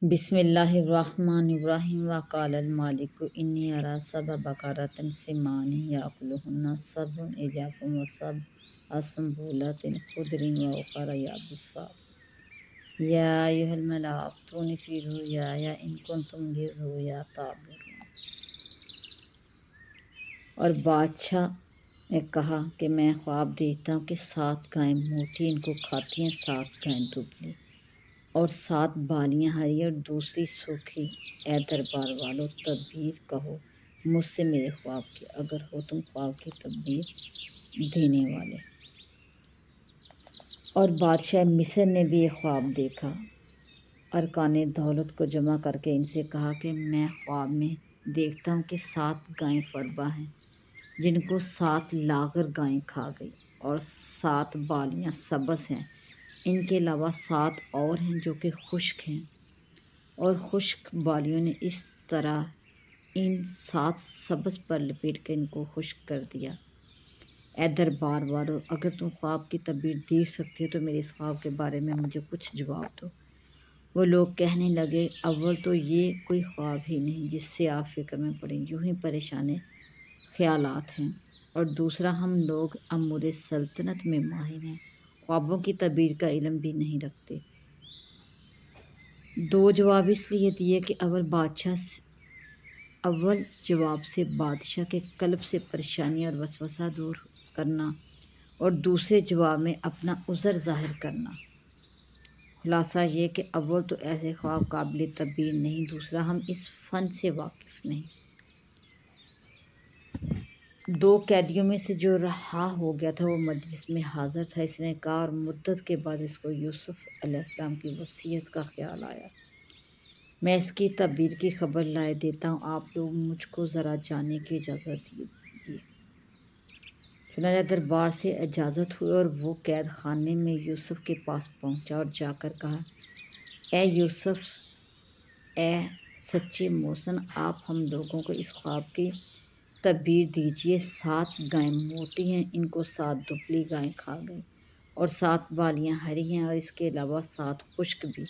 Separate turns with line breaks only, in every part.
بسم اللہ الرحمن الرحیم وقال المالک انی ارا سبع بقرات سمان یاکلہن سبع عجاف وسبع سنبلات خضر واخر یابسات یا ایھا الملأ افتونی فی رؤیایا ان کنتم للرؤیا تعبرون۔ اور بادشاہ نے کہا کہ میں خواب دیکھتا ہوں کہ 7 گائیں موٹی ان کو کھاتی ہیں، 7 گائیں دبلی اور 7 بالیاں ہری اور دوسری سوکھی۔ اے دربار والو، تعبیر کہو مجھ سے میرے خواب کی، اگر ہو تم خواب کی تعبیر دینے والے۔ اور بادشاہ مصر نے بھی یہ خواب دیکھا۔ ارکان دولت کو جمع کر کے ان سے کہا کہ میں خواب میں دیکھتا ہوں کہ 7 گائیں فربا ہیں جن کو 7 لاغر گائیں کھا گئی، اور 7 بالیاں سبز ہیں، ان کے علاوہ 7 اور ہیں جو کہ خشک ہیں، اور خشک بالیوں نے اس طرح ان 7 سبز پر لپیٹ کر ان کو خشک کر دیا۔ اے دربار والو، اگر تم خواب کی تعبیر دے سکتے ہو تو میرے اس خواب کے بارے میں مجھے کچھ جواب دو۔ وہ لوگ کہنے لگے، اول تو یہ کوئی خواب ہی نہیں جس سے آپ فکر میں پڑیں، یوں ہی پریشان خیالات ہیں، اور دوسرا ہم لوگ امور سلطنت میں ماہر ہیں، خوابوں کی تعبیر کا علم بھی نہیں رکھتے۔ 2 جواب اس لیے دیے کہ اول جواب سے بادشاہ کے قلب سے پریشانی اور وسوسہ دور کرنا، اور دوسرے جواب میں اپنا عذر ظاہر کرنا۔ خلاصہ یہ کہ اول تو ایسے خواب قابل تعبیر نہیں، دوسرا ہم اس فن سے واقف نہیں۔ 2 قیدیوں میں سے جو رہا ہو گیا تھا وہ مجلس میں حاضر تھا۔ اس نے کہا، اور مدت کے بعد اس کو یوسف علیہ السلام کی وصیت کا خیال آیا، میں اس کی تعبیر کی خبر لائے دیتا ہوں، آپ لوگ مجھ کو ذرا جانے کی اجازت دیجیے۔ چنانچہ دربار سے اجازت ہوئی اور وہ قید خانے میں یوسف کے پاس پہنچا اور جا کر کہا، اے یوسف، اے سچے محسن، آپ ہم لوگوں کو اس خواب کی تعبیر دیجیے۔ 7 گائیں موٹی ہیں، ان کو 7 دبلی گائیں کھا گئیں، اور 7 بالیاں ہری ہیں، اور اس کے علاوہ 7 خشک بھی،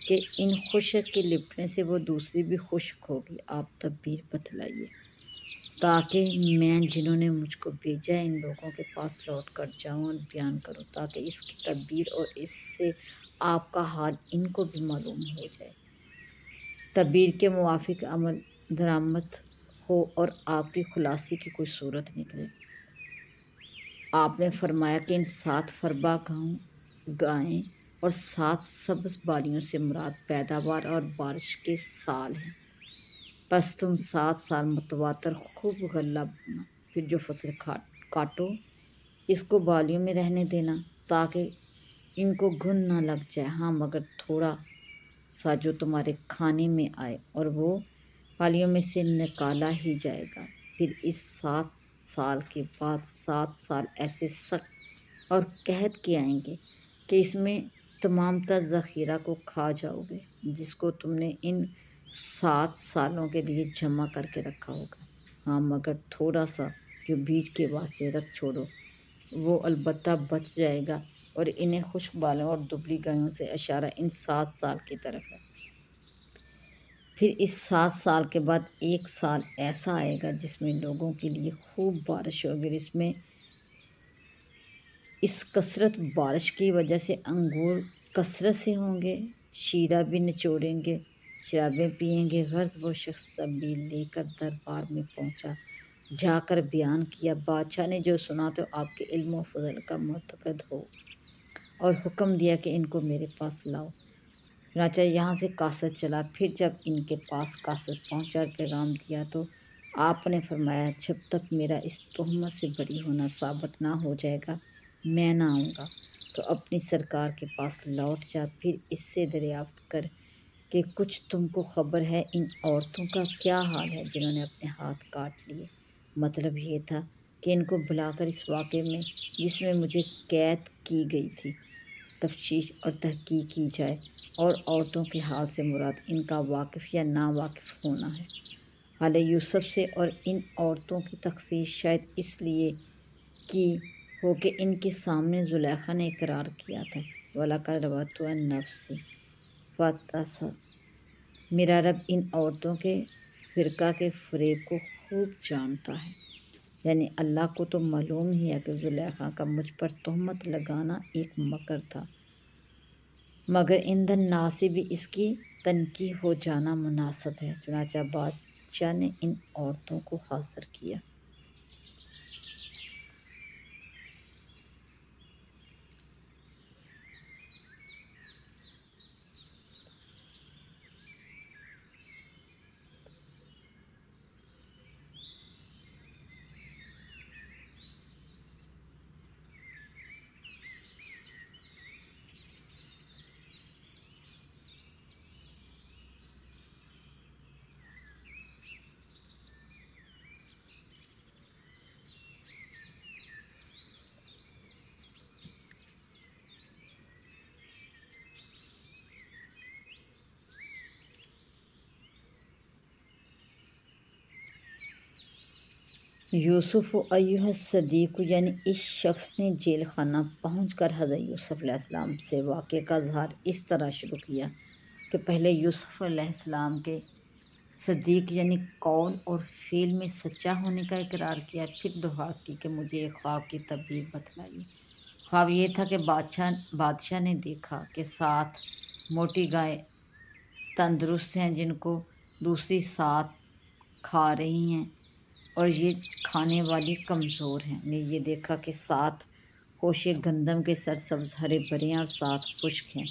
کہ ان خشک کے لپٹنے سے وہ دوسری بھی خشک ہوگی۔ آپ تعبیر بتلائیے تاکہ میں جنہوں نے مجھ کو بھیجا ہے ان لوگوں کے پاس لوٹ کر جاؤں اور بیان کروں، تاکہ اس کی تعبیر اور اس سے آپ کا حال ان کو بھی معلوم ہو جائے، تعبیر کے موافق عمل درآمد ہو اور آپ کی خلاصی کی کوئی صورت نکلے۔ آپ نے فرمایا کہ ان 7 فربا گائیں اور 7 سبز بالیوں سے مراد پیداوار اور بارش کے سال ہیں، پس تم 7 سال متواتر خوب غلہ بونا، پھر جو فصل کاٹو اس کو بالیوں میں رہنے دینا تاکہ ان کو گھن نہ لگ جائے، ہاں مگر تھوڑا سا جو تمہارے کھانے میں آئے، اور وہ بالیوں میں سے نکالا ہی جائے گا۔ پھر اس 7 سال کے بعد 7 سال ایسے سخت اور قحط کے آئیں گے کہ اس میں تمام تر ذخیرہ کو کھا جاؤ گے جس کو تم نے ان 7 سالوں کے لیے جمع کر کے رکھا ہوگا، ہاں مگر تھوڑا سا جو بیج کے واسطے رکھ چھوڑو وہ البتہ بچ جائے گا، اور انہیں خشک بالوں اور دبلی گایوں سے اشارہ ان 7 سال کی طرف ہے۔ پھر اس 7 سال کے بعد 1 سال ایسا آئے گا جس میں لوگوں کے لیے خوب بارش ہوگی، اور اس کثرت بارش کی وجہ سے انگور کثرت سے ہوں گے، شیرہ بھی نچوڑیں گے، شرابیں پیئیں گے۔ غرض وہ شخص تعبیر لے کر دربار میں پہنچا، جا کر بیان کیا، بادشاہ نے جو سنا تو آپ کے علم و فضل کا معتقد ہو، اور حکم دیا کہ ان کو میرے پاس لاؤ۔ چنانچہ یہاں سے قاصد چلا، پھر جب ان کے پاس قاصد پہنچا اور پیغام دیا تو آپ نے فرمایا، جب تک میرا اس تہمت سے بری ہونا ثابت نہ ہو جائے گا میں نہ آؤں گا، تو اپنی سرکار کے پاس لوٹ جا، پھر اس سے دریافت کر کہ کچھ تم کو خبر ہے ان عورتوں کا کیا حال ہے جنہوں نے اپنے ہاتھ کاٹ لیے۔ مطلب یہ تھا کہ ان کو بلا کر اس واقعے میں جس میں مجھے قید کی گئی تھی تفتیش اور تحقیق کی جائے، اور عورتوں کے حال سے مراد ان کا واقف یا نا واقف ہونا ہے حال یوسف سے، اور ان عورتوں کی تخصیص شاید اس لیے کی ہو کہ ان کے سامنے زلیخا نے اقرار کیا تھا، وَلَقَدْ رَوَدتُّهُ عَن نَفْسِهِ فَاسْتَعْصَمَ، میرا رب ان عورتوں کے فرقہ کے فریب کو خوب جانتا ہے، یعنی اللہ کو تو معلوم ہی ہے کہ زلیخا کا مجھ پر تہمت لگانا ایک مکر تھا، مگر عند الناس بھی اس کی تنقیح ہو جانا مناسب ہے۔ چنانچہ بادشاہ نے ان عورتوں کو حاضر کیا۔ یوسف ایھا الصدیق، یعنی اس شخص نے جیل خانہ پہنچ کر حضرت یوسف علیہ السلام سے واقعے کا اظہار اس طرح شروع کیا کہ پہلے یوسف علیہ السلام کے صدیق یعنی قول اور فعل میں سچا ہونے کا اقرار کیا، پھر درخواست کی کہ مجھے ایک خواب کی تعبیر بتلائیے۔ خواب یہ تھا کہ بادشاہ نے دیکھا کہ 7 موٹی گائے تندرست ہیں جن کو دوسری 7 کھا رہی ہیں، اور یہ کھانے والی کمزور ہیں۔ نے یہ دیکھا کہ 7 خوشے گندم کے سرسبز ہرے بھرے ہیں اور 7 خشک ہیں۔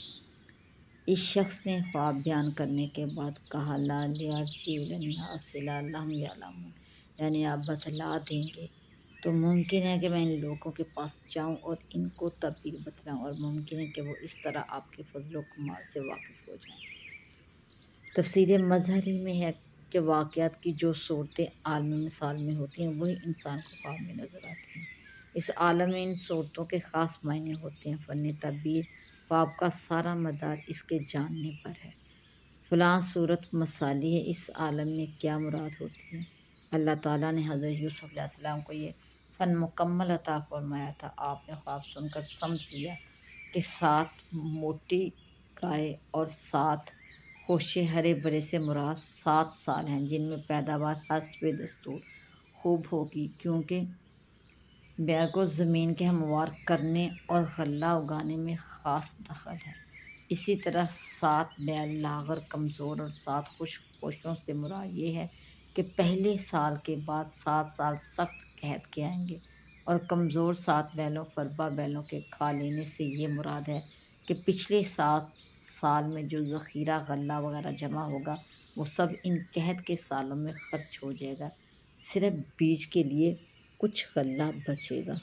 اس شخص نے خواب بیان کرنے کے بعد کہا لا یرجع الناس لعلہم یعلمون، یعنی آپ بتلا دیں گے تو ممکن ہے کہ میں ان لوگوں کے پاس جاؤں اور ان کو تعبیر بتلاؤں، اور ممکن ہے کہ وہ اس طرح آپ کے فضل و کمال سے واقف ہو جائیں۔ تفسیر مظہری میں ہے کہ واقعات کی جو صورتیں عالم مثال میں ہوتی ہیں وہی انسان کو خواب میں نظر آتی ہیں۔ اس عالم میں ان صورتوں کے خاص معنی ہوتے ہیں۔ فن تعبیر خواب کا سارا مدار اس کے جاننے پر ہے۔ فلاں صورت مثالی ہے، اس عالم میں کیا مراد ہوتی ہے؟ اللہ تعالیٰ نے حضرت یوسف علیہ السلام کو یہ فن مکمل عطا فرمایا تھا۔ آپ نے خواب سن کر سمجھ لیا کہ 7 موٹی گائے اور 7 خوشے ہرے بھرے سے مراد 7 سال ہیں جن میں پیداوار حسب دستور خوب ہوگی، کیونکہ بیل کو زمین کے ہموار کرنے اور غلہ اگانے میں خاص دخل ہے۔ اسی طرح 7 بیل لاغر کمزور اور 7 خشک خوشوں سے مراد یہ ہے کہ پہلے سال کے بعد 7 سال سخت قحط کے آئیں گے، اور کمزور 7 بیلوں فربا بیلوں کے کھا لینے سے یہ مراد ہے کہ پچھلے 7 سال میں جو ذخیرہ غلہ وغیرہ جمع ہوگا وہ سب ان قحط کے سالوں میں خرچ ہو جائے گا، صرف بیج کے لیے کچھ غلہ بچے گا۔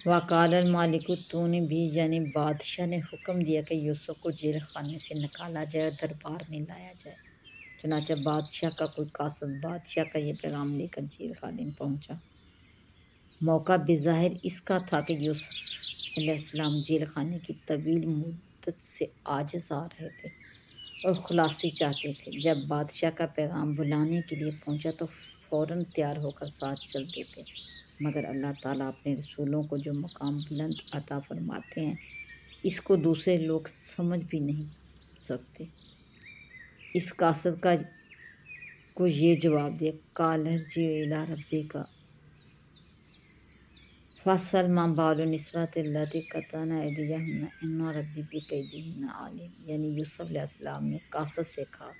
وقال المالک، تو نے بھی یعنی بادشاہ نے حکم دیا کہ یوسف کو جیل خانے سے نکالا جائے اور دربار میں لایا جائے۔ چنانچہ بادشاہ کا کوئی قاصد بادشاہ کا یہ پیغام لے کر جیل خانے میں پہنچا۔ موقع بظاہر اس کا تھا کہ یوسف علیہ السلام جیل خانے کی طویل مدت سے عاجز آ رہے تھے اور خلاصی چاہتے تھے۔ جب بادشاہ کا پیغام بلانے کے لیے پہنچا تو فوراً تیار ہو کر ساتھ چلتے تھے، مگر اللہ تعالیٰ اپنے رسولوں کو جو مقام بلند عطا فرماتے ہیں اس کو دوسرے لوگ سمجھ بھی نہیں سکتے۔ اس قاصد کو یہ جواب دیا قال ارجع الی ربک فاسأل ما بال النسوة اللاتي قطعن أيديهن إن ربي بكيدهن علیم، یعنی یوسف علیہ السلام نے قاصد سے کہا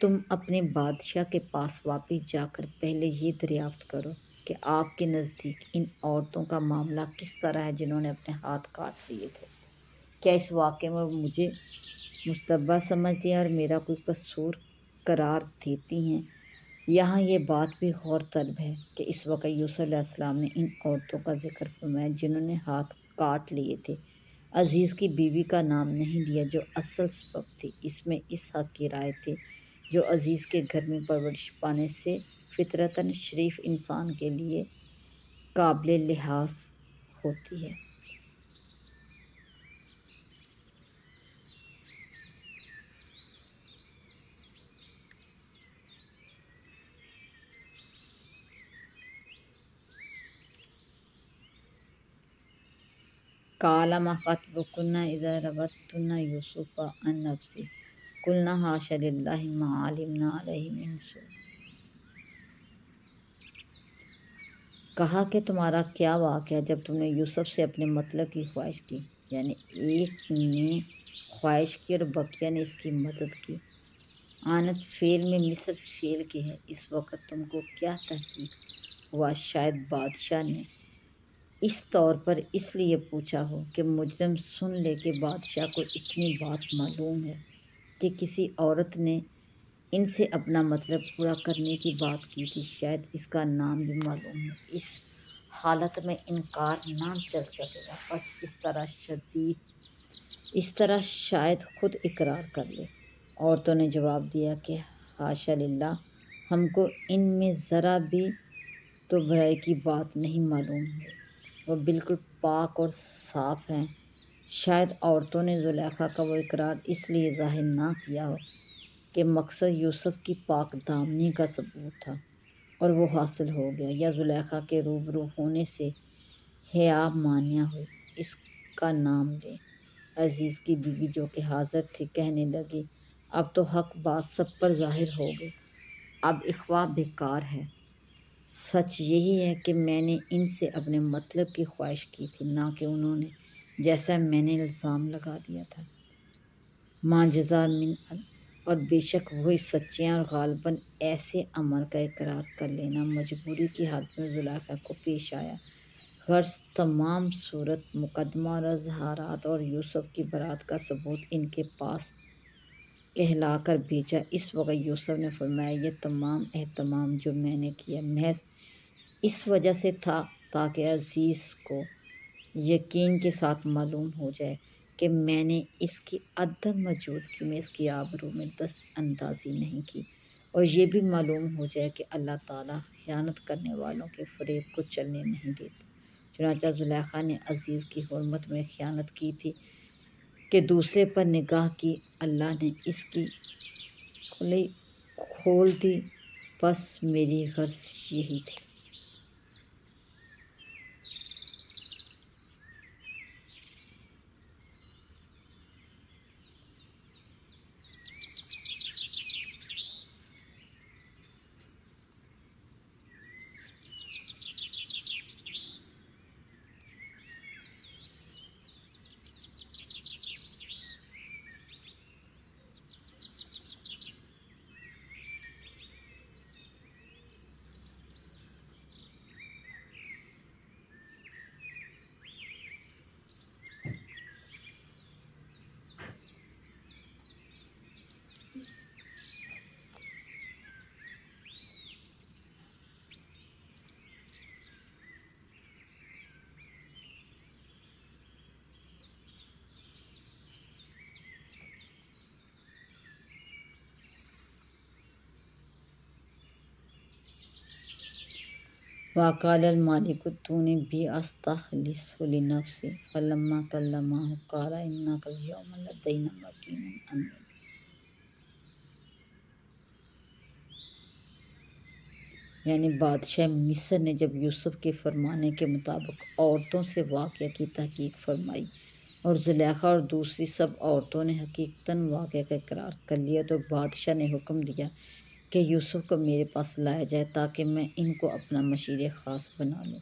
تم اپنے بادشاہ کے پاس واپس جا کر پہلے یہ دریافت کرو کہ آپ کے نزدیک ان عورتوں کا معاملہ کس طرح ہے جنہوں نے اپنے ہاتھ کاٹ لیے تھے۔ کیا اس واقعے میں وہ مجھے مشتبہ سمجھتی ہیں اور میرا کوئی قصور قرار دیتی ہیں؟ یہاں یہ بات بھی غور طلب ہے کہ اس وقت یوسف علیہ السلام نے ان عورتوں کا ذکر فرمایا جنہوں نے ہاتھ کاٹ لیے تھے۔ عزیز کی بیوی کا نام نہیں لیا جو اصل سبب تھی۔ اس میں اس حق کی رائے تھی جو عزیز کے گھر میں پرورش پانے سے فطرتاً شریف انسان کے لیے قابل لحاظ ہوتی ہے۔ قال ما خطبكن اذا راودتن یوسف عن نفسه قلنا حاشا للہ ما علمنا علیہ من سوء۔ کہا کہ تمہارا کیا واقعہ جب تم نے یوسف سے اپنے مطلب کی خواہش کی، یعنی ایک نے خواہش کی اور بقیہ نے اس کی مدد کی۔ آنت فعل میں مثل فعل کی ہے۔ اس وقت تم کو کیا تحقیق ہوا شاید بادشاہ نے اس طور پر اس لیے پوچھا ہو کہ مجرم سن لے کہ بادشاہ کو اتنی بات معلوم ہے کہ کسی عورت نے ان سے اپنا مطلب پورا کرنے کی بات کی تھی، شاید اس کا نام بھی معلوم ہے۔ اس حالت میں انکار نہ چل سکے گا، بس اس طرح شاید خود اقرار کر لے۔ عورتوں نے جواب دیا کہ حاشا للہ، ہم کو ان میں ذرا بھی تو برائی کی بات نہیں معلوم ہے، وہ بالکل پاک اور صاف ہیں۔ شاید عورتوں نے زلیخا کا وہ اقرار اس لیے ظاہر نہ کیا ہو کہ مقصد یوسف کی پاک دامنی کا ثبوت تھا اور وہ حاصل ہو گیا، یا زلیخا کے روبرو ہونے سے حیا مانیہ ہوئی۔ اس کا نام لے۔ عزیز کی بیوی جو کہ حاضر تھی کہنے لگی، اب تو حق بات سب پر ظاہر ہو گئی، اب اخفا بیکار ہے۔ سچ یہی ہے کہ میں نے ان سے اپنے مطلب کی خواہش کی تھی، نہ کہ انہوں نے جیسا میں نے الزام لگا دیا تھا۔ ماں جزا من اور بے شک وہی سچیاں اور غالباً ایسے امر کا اقرار کر لینا مجبوری کی حالت میں زلیخا کو پیش آیا۔ غرض تمام صورت، مقدمہ اور اظہارات اور یوسف کی برات کا ثبوت ان کے پاس کہلا کر بھیجا۔ اس وقت یوسف نے فرمایا، یہ تمام اہتمام جو میں نے کیا محض اس وجہ سے تھا تاکہ عزیز کو یقین کے ساتھ معلوم ہو جائے کہ میں نے اس کی عدم موجودگی میں اس کی آبرو میں دست اندازی نہیں کی، اور یہ بھی معلوم ہو جائے کہ اللہ تعالیٰ خیانت کرنے والوں کے فریب کو چلنے نہیں دیتا۔ چنانچہ زلیخا نے عزیز کی حرمت میں خیانت کی تھی کہ دوسرے پر نگاہ کی، اللہ نے اس کی کھلی کھول دی، بس میری غرض یہی تھی۔ وقال الملك ائتوني به استخلصه لنفسي فلما كلمه قال انك اليوم لدينا مكين امين۔ یعنی بادشاہ مصر نے جب یوسف کے فرمانے کے مطابق عورتوں سے واقعہ کی تحقیق فرمائی اور زلیخا اور دوسری سب عورتوں نے حقیقتاً واقعہ کا اقرار کر لیا، تو بادشاہ نے حکم دیا کہ یوسف کو میرے پاس لایا جائے تاکہ میں ان کو اپنا مشیر خاص بنا لوں۔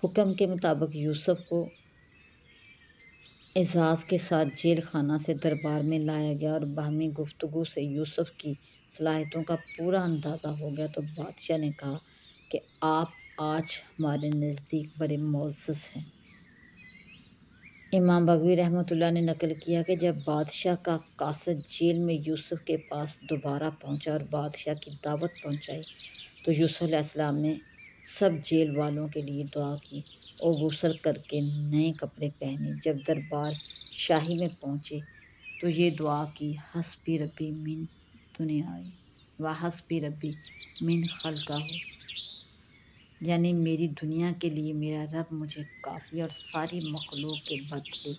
حکم کے مطابق یوسف کو اعزاز کے ساتھ جیل خانہ سے دربار میں لایا گیا، اور باہمی گفتگو سے یوسف کی صلاحیتوں کا پورا اندازہ ہو گیا۔ تو بادشاہ نے کہا کہ آپ آج ہمارے نزدیک بڑے معزز ہیں۔ امام بغوی رحمۃ اللہ نے نقل کیا کہ جب بادشاہ کا قاصد جیل میں یوسف کے پاس دوبارہ پہنچا اور بادشاہ کی دعوت پہنچائی، تو یوسف علیہ السلام نے سب جیل والوں کے لیے دعا کی اور غسل کر کے نئے کپڑے پہنے۔ جب دربار شاہی میں پہنچے تو یہ دعا کی، حسبی ربی من دنیائی و حسبی ربی من خلقہ، یعنی میری دنیا کے لیے میرا رب مجھے کافی، اور ساری مخلوق کے بدلے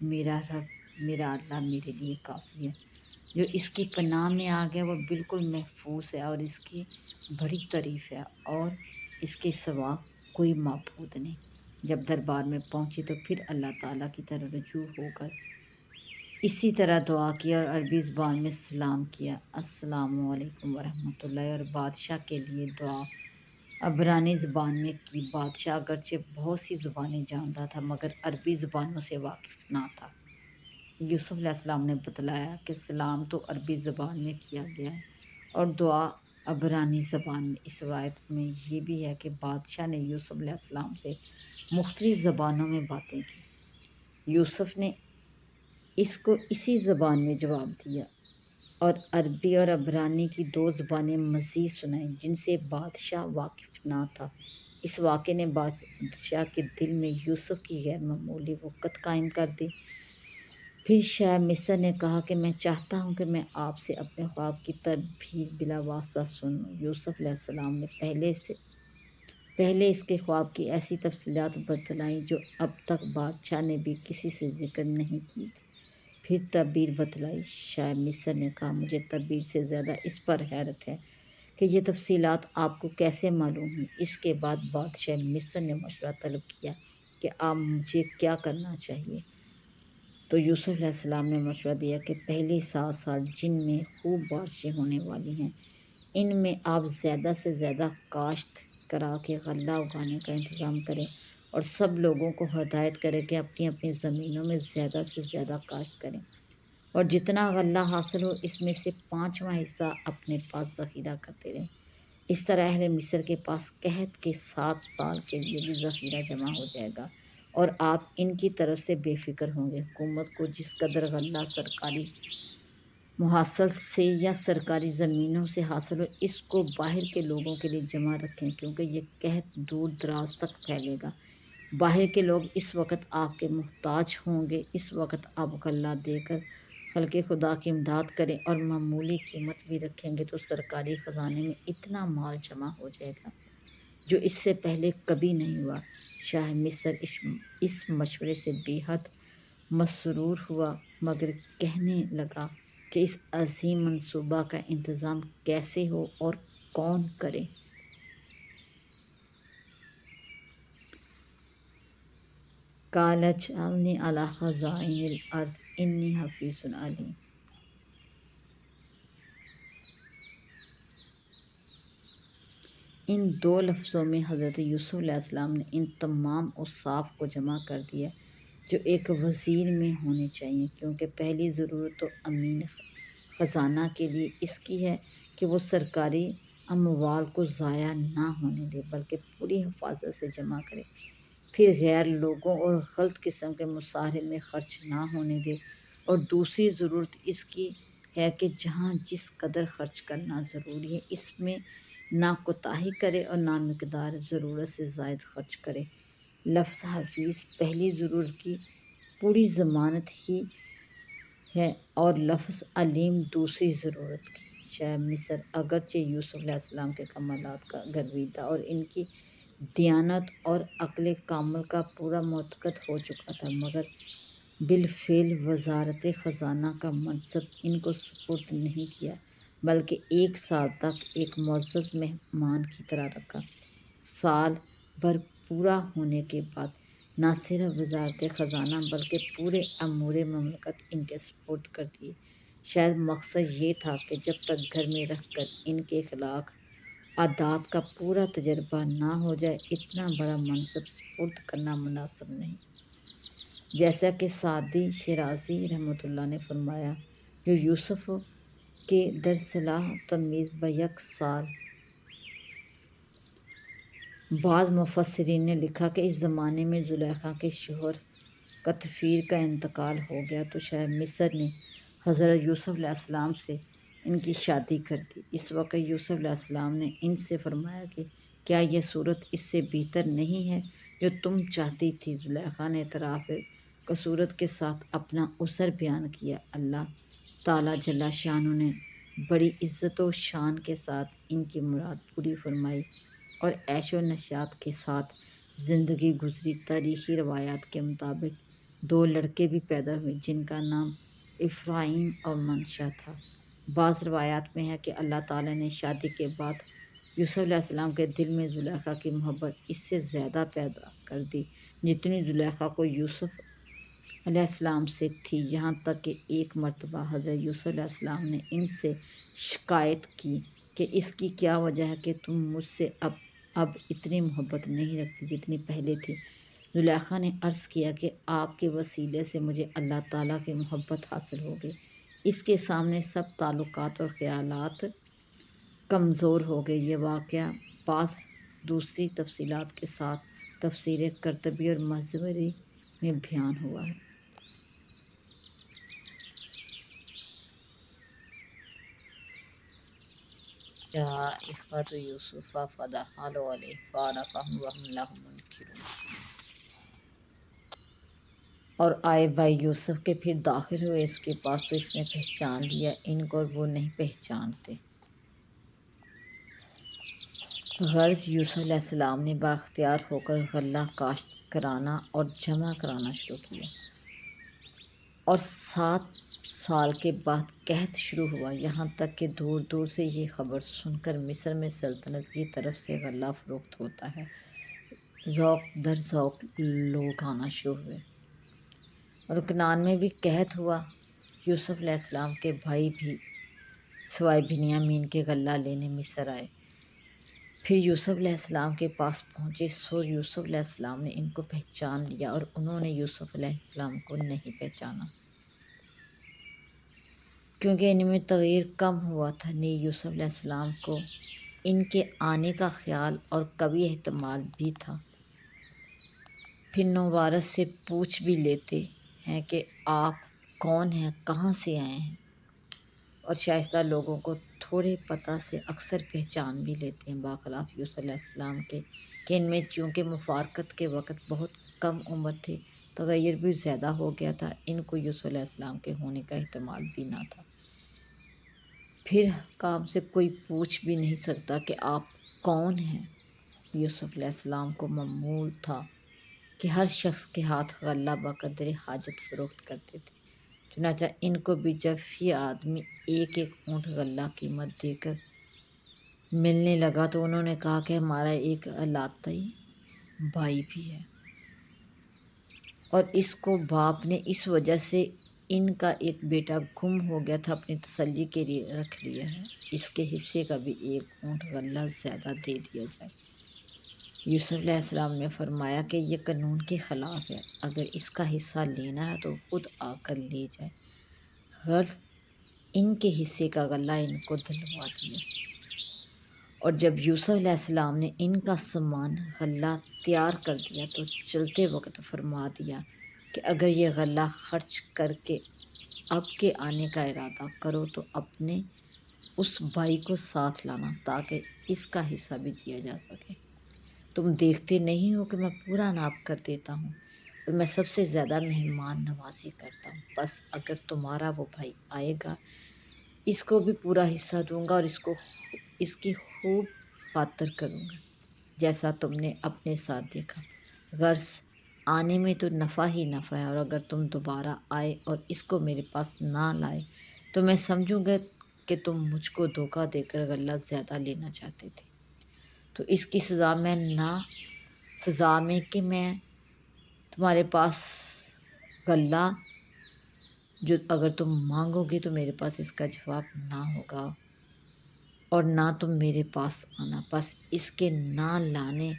میرا رب، میرا اللہ میرے لیے کافی ہے۔ جو اس کی پناہ میں آ گیا وہ بالکل محفوظ ہے، اور اس کی بڑی تعریف ہے، اور اس کے سوا کوئی معبود نہیں۔ جب دربار میں پہنچی تو پھر اللہ تعالیٰ کی طرف رجوع ہو کر اسی طرح دعا کی اور عربی زبان میں سلام کیا، السلام علیکم ورحمۃ اللہ، اور بادشاہ کے لیے دعا عبرانی زبان میں کی۔ بادشاہ اگرچہ بہت سی زبانیں جانتا تھا مگر عربی زبانوں سے واقف نہ تھا۔ یوسف علیہ السلام نے بتلایا کہ سلام تو عربی زبان میں کیا گیا ہے اور دعا عبرانی زبان میں۔ اس روایت میں یہ بھی ہے کہ بادشاہ نے یوسف علیہ السلام سے مختلف زبانوں میں باتیں کی۔ یوسف نے اس کو اسی زبان میں جواب دیا اور عربی اور عبرانی کی 2 زبانیں مزید سنائیں جن سے بادشاہ واقف نہ تھا۔ اس واقعے نے بادشاہ کے دل میں یوسف کی غیر معمولی وقت قائم کر دی۔ پھر شاہ مصر نے کہا کہ میں چاہتا ہوں کہ میں آپ سے اپنے خواب کی تعبیر بلا واسطہ سنوں۔ یوسف علیہ السلام نے پہلے اس کے خواب کی ایسی تفصیلات بتلائیں جو اب تک بادشاہ نے بھی کسی سے ذکر نہیں کی تھی۔ پھر تعبیر بتلائی۔ شاہ مصر نے کہا مجھے تعبیر سے زیادہ اس پر حیرت ہے کہ یہ تفصیلات آپ کو کیسے معلوم ہیں۔ اس کے بعد بادشاہ مصر نے مشورہ طلب کیا کہ اب مجھے کیا کرنا چاہیے۔ تو یوسف علیہ السلام نے مشورہ دیا کہ پہلے 7 سال جن میں خوب بارشیں ہونے والی ہیں ان میں آپ زیادہ سے زیادہ کاشت کرا کے غلہ اگانے کا انتظام کریں اور سب لوگوں کو ہدایت کریں کہ اپنی اپنی زمینوں میں زیادہ سے زیادہ کاشت کریں اور جتنا غلہ حاصل ہو اس میں سے 5واں حصہ اپنے پاس ذخیرہ کرتے رہیں۔ اس طرح اہل مصر کے پاس قحط کے 7 سال کے لیے بھی ذخیرہ جمع ہو جائے گا اور آپ ان کی طرف سے بے فکر ہوں گے۔ حکومت کو جس قدر غلہ سرکاری محاصل سے یا سرکاری زمینوں سے حاصل ہو اس کو باہر کے لوگوں کے لیے جمع رکھیں کیونکہ یہ قحط دور دراز تک پھیلے گا۔ باہر کے لوگ اس وقت آپ کے محتاج ہوں گے۔ اس وقت آپ غلہ دے کر خلق خدا کی امداد کریں اور معمولی قیمت بھی رکھیں گے تو سرکاری خزانے میں اتنا مال جمع ہو جائے گا جو اس سے پہلے کبھی نہیں ہوا۔ شاہ مصر اس مشورے سے بے حد مسرور ہوا مگر کہنے لگا کہ اس عظیم منصوبہ کا انتظام کیسے ہو اور کون کرے۔ قال اجعلنی علی خزائن الارض انی حفیظ علیم۔ ان 2 لفظوں میں حضرت یوسف علیہ السلام نے ان تمام اوصاف کو جمع کر دیا جو ایک وزیر میں ہونے چاہیے، کیونکہ پہلی ضرورت تو امین خزانہ کے لیے اس کی ہے کہ وہ سرکاری اموال کو ضائع نہ ہونے دے بلکہ پوری حفاظت سے جمع کرے، پھر غیر لوگوں اور غلط قسم کے مصارف میں خرچ نہ ہونے دے، اور دوسری ضرورت اس کی ہے کہ جہاں جس قدر خرچ کرنا ضروری ہے اس میں نہ کوتاہی کرے اور نہ مقدار ضرورت سے زائد خرچ کرے۔ لفظ حفیظ پہلی ضرورت کی پوری ضمانت ہی ہے اور لفظ علیم دوسری ضرورت کی۔ شاہ مصر اگرچہ یوسف علیہ السلام کے کمالات کا گروی تھا اور ان کی دیانت اور عقل کامل کا پورا معتقد ہو چکا تھا مگر بالفعل وزارت خزانہ کا منصب ان کو سپرد نہیں کیا بلکہ 1 سال تک ایک معزز مہمان کی طرح رکھا۔ سال بھر پورا ہونے کے بعد نہ صرف وزارت خزانہ بلکہ پورے امور مملکت ان کے سپرد کر دیے۔ شاید مقصد یہ تھا کہ جب تک گھر میں رکھ کر ان کے اخلاق عادات کا پورا تجربہ نہ ہو جائے اتنا بڑا منصب سپرد کرنا مناسب نہیں۔ جیسا کہ سعدی شیرازی رحمۃ اللہ نے فرمایا جو یوسف کے در صلاح و تمیز ب1 سال۔ بعض مفسرین نے لکھا کہ اس زمانے میں زلیخا کے شوہر قطفیر کا انتقال ہو گیا تو شاہ مصر نے حضرت یوسف علیہ السلام سے ان کی شادی کر دی۔ اس وقت یوسف علیہ السلام نے ان سے فرمایا کہ کیا یہ صورت اس سے بہتر نہیں ہے جو تم چاہتی تھی؟ زلیخا نے اعتراف قصورت کے ساتھ اپنا عذر بیان کیا۔ اللہ تعالیٰ جل شانہ نے بڑی عزت و شان کے ساتھ ان کی مراد پوری فرمائی اور عیش و نشاط کے ساتھ زندگی گزری۔ تاریخی روایات کے مطابق 2 لڑکے بھی پیدا ہوئے جن کا نام افرایم اور منشا تھا۔ بعض روایات میں ہے کہ اللہ تعالیٰ نے شادی کے بعد یوسف علیہ السلام کے دل میں زلیخا کی محبت اس سے زیادہ پیدا کر دی جتنی زلیخا کو یوسف علیہ السلام سے تھی، یہاں تک کہ ایک مرتبہ حضرت یوسف علیہ السلام نے ان سے شکایت کی کہ اس کی کیا وجہ ہے کہ تم مجھ سے اب اتنی محبت نہیں رکھتی جتنی پہلے تھی۔ زلیخا نے عرض کیا کہ آپ کے وسیلے سے مجھے اللہ تعالیٰ کی محبت حاصل ہو گئی۔ اس کے سامنے سب تعلقات اور خیالات کمزور ہو گئے۔ یہ واقعہ بعض دوسری تفصیلات کے ساتھ تفسیر قرطبی اور مظہری میں بیان ہوا ہے۔ اخوۃ یوسف فدخلوا علیہ فعرفهم وهم له منکرون۔ اور آئے بھائی یوسف کے پھر داخل ہوئے اس کے پاس تو اس نے پہچان لیا ان کو اور وہ نہیں پہچانتے۔ غرض یوسف علیہ السلام نے بااختیار ہو کر غلہ کاشت کرانا اور جمع کرانا شروع کیا، اور 7 سال کے بعد قحط شروع ہوا، یہاں تک کہ دور دور سے یہ خبر سن کر مصر میں سلطنت کی طرف سے غلہ فروخت ہوتا ہے۔ ذوق در ذوق لوگ آنا شروع ہوئے اور کنعان میں بھی قحط ہوا۔ یوسف علیہ السلام کے بھائی بھی سوائے بنیامین کے غلہ لینے مصر آئے، پھر یوسف علیہ السلام کے پاس پہنچے، سو یوسف علیہ السلام نے ان کو پہچان لیا اور انہوں نے یوسف علیہ السلام کو نہیں پہچانا، کیونکہ ان میں تغیر کم ہوا تھا۔ نہیں، یوسف علیہ السلام کو ان کے آنے کا خیال اور کبھی احتمال بھی تھا۔ پھر نوبارت سے پوچھ بھی لیتے ہیں کہ آپ کون ہیں، کہاں سے آئے ہیں، اور شائستہ لوگوں کو تھوڑے پتہ سے اکثر پہچان بھی لیتے ہیں، برخلاف یوسف علیہ السلام کے کہ ان میں چونکہ مفارقت کے وقت بہت کم عمر تھے، تغیر بھی زیادہ ہو گیا تھا، ان کو یوسف علیہ السلام کے ہونے کا احتمال بھی نہ تھا۔ پھر کام سے کوئی پوچھ بھی نہیں سکتا کہ آپ کون ہیں۔ یوسف علیہ السلام کو معمول تھا کہ ہر شخص کے ہاتھ غلہ بقدر حاجت فروخت کرتے تھے، چنانچہ ان کو بھی جب فی آدمی ایک اونٹ غلہ قیمت دے کر ملنے لگا تو انہوں نے کہا کہ ہمارا ایک علاقائی بھائی بھی ہے، اور اس کو باپ نے اس وجہ سے ان کا ایک بیٹا گم ہو گیا تھا اپنی تسلی کے لیے رکھ لیا ہے، اس کے حصے کا بھی ایک اونٹ غلہ زیادہ دے دیا جائے۔ یوسف علیہ السلام نے فرمایا کہ یہ قانون کے خلاف ہے، اگر اس کا حصہ لینا ہے تو خود آ کر لے جائے۔ غرض ان کے حصے کا غلہ ان کو دلوا دیا، اور جب یوسف علیہ السلام نے ان کا سامان غلہ تیار کر دیا تو چلتے وقت فرما دیا کہ اگر یہ غلہ خرچ کر کے اب کے آنے کا ارادہ کرو تو اپنے اس بھائی کو ساتھ لانا تاکہ اس کا حصہ بھی دیا جا سکے۔ تم دیکھتے نہیں ہو کہ میں پورا ناپ کر دیتا ہوں اور میں سب سے زیادہ مہمان نوازی کرتا ہوں، بس اگر تمہارا وہ بھائی آئے گا اس کو بھی پورا حصہ دوں گا اور اس کی خوب خاطر کروں گا جیسا تم نے اپنے ساتھ دیکھا۔ غرض آنے میں تو نفع ہی نفع ہے، اور اگر تم دوبارہ آئے اور اس کو میرے پاس نہ لائے تو میں سمجھوں گا کہ تم مجھ کو دھوکہ دے کر غلہ زیادہ لینا چاہتے تھے، تو اس کی سزا میں کہ میں تمہارے پاس غلہ جو اگر تم مانگو گے تو میرے پاس اس کا جواب نہ ہوگا اور نہ تم میرے پاس آنا، بس اس کے نہ لانے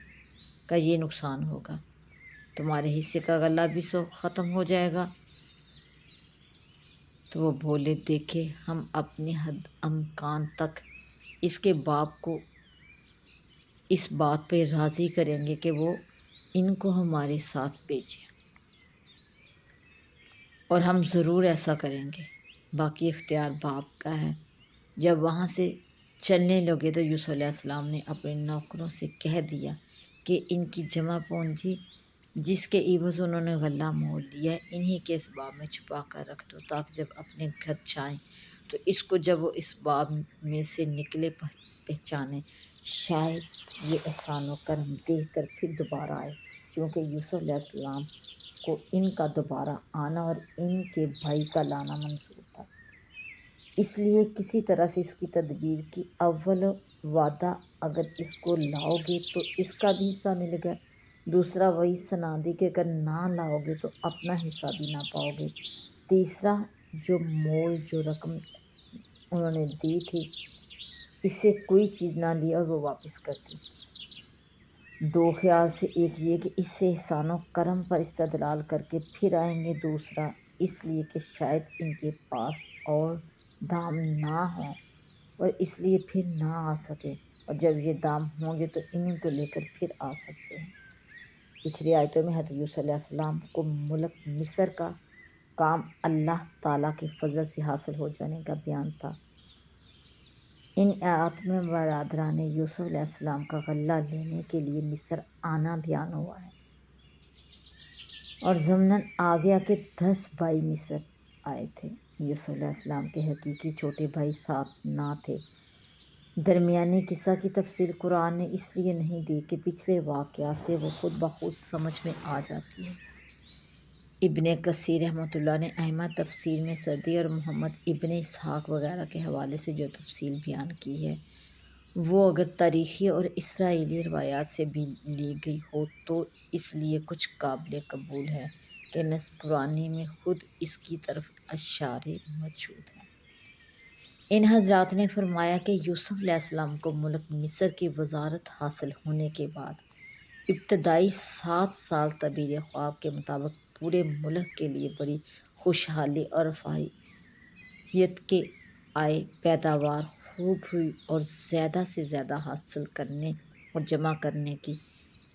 کا یہ نقصان ہوگا، تمہارے حصے کا غلہ بھی سو ختم ہو جائے گا۔ تو وہ بولے، دیکھے ہم اپنی حد امکان تک اس کے باپ کو اس بات پہ راضی کریں گے کہ وہ ان کو ہمارے ساتھ بھیجے، اور ہم ضرور ایسا کریں گے، باقی اختیار باپ کا ہے۔ جب وہاں سے چلنے لگے تو یوسف علیہ السلام نے اپنے نوکروں سے کہہ دیا کہ ان کی جمع پونجی جس کے عوض انہوں نے غلہ مول لیا ہے انہی کے اس باب میں چھپا کر رکھ دو، تاکہ جب اپنے گھر جائیں تو اس کو جب وہ اس باب میں سے نکلے پہچانے، شاید یہ احسان و کرم دیکھ کر پھر دوبارہ آئے، کیونکہ یوسف علیہ السلام کو ان کا دوبارہ آنا اور ان کے بھائی کا لانا منظور تھا۔ اس لیے کسی طرح سے اس کی تدبیر کی، اول وعدہ اگر اس کو لاؤ گے تو اس کا بھی حصہ ملے گا، دوسرا وہی سنادی کہ اگر نہ لاؤ گے تو اپنا حصہ بھی نہ پاؤ گے، تیسرا جو مول جو رقم انہوں نے دی تھی اس سے کوئی چیز نہ لی اور وہ واپس کر دی۔ دو خیال سے ایک یہ کہ اس سے احسان و کرم پر استدلال کر کے پھر آئیں گے، دوسرا اس لیے کہ شاید ان کے پاس اور دام نہ ہوں اور اس لیے پھر نہ آ سکے، اور جب یہ دام ہوں گے تو انہیں کو لے کر پھر آ سکتے ہیں۔ پچھلی آیتوں میں حضرت یوسف علیہ السلام کو ملک مصر کا کام اللہ تعالیٰ کے فضل سے حاصل ہو جانے کا بیان تھا۔ ان آیات میں برادران یوسف علیہ السلام کا غلہ لینے کے لیے مصر آنا بیان ہوا ہے، اور ضمناً آ گیا کہ 10 بھائی مصر آئے تھے۔ یوسف علیہ السلام کے حقیقی چھوٹے بھائی ساتھ نہ تھے۔ درمیانی قصہ کی تفصیل قرآن نے اس لیے نہیں دی کہ پچھلے واقعات سے وہ خود بخود سمجھ میں آ جاتی ہے۔ ابن کثیر رحمۃ اللہ نے ائمہ تفسیر میں سعدی اور محمد ابن اسحاق وغیرہ کے حوالے سے جو تفصیل بیان کی ہے وہ اگر تاریخی اور اسرائیلی روایات سے بھی لی گئی ہو تو اس لیے کچھ قابل قبول ہے کہ نص قرآنی میں خود اس کی طرف اشارے موجود ہیں۔ ان حضرات نے فرمایا کہ یوسف علیہ السلام کو ملک مصر کی وزارت حاصل ہونے کے بعد ابتدائی 7 سال تعبیر خواب کے مطابق پورے ملک کے لیے بڑی خوشحالی اور رفاہیت کے آئے، پیداوار خوب ہوئی اور زیادہ سے زیادہ حاصل کرنے اور جمع کرنے کی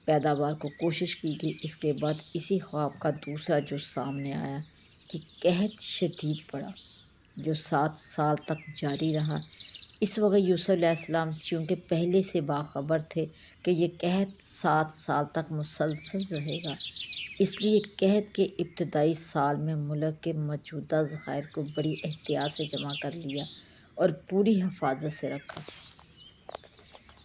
پیداوار کو کوشش کی گئی۔ اس کے بعد اسی خواب کا دوسرا جو سامنے آیا کہ قحط شدید پڑا جو 7 سال تک جاری رہا۔ اس وقت یوسف علیہ السلام چونکہ پہلے سے باخبر تھے کہ یہ قحط 7 سال تک مسلسل رہے گا، اس لیے قحط کے ابتدائی سال میں ملک کے موجودہ ذخائر کو بڑی احتیاط سے جمع کر لیا اور پوری حفاظت سے رکھا۔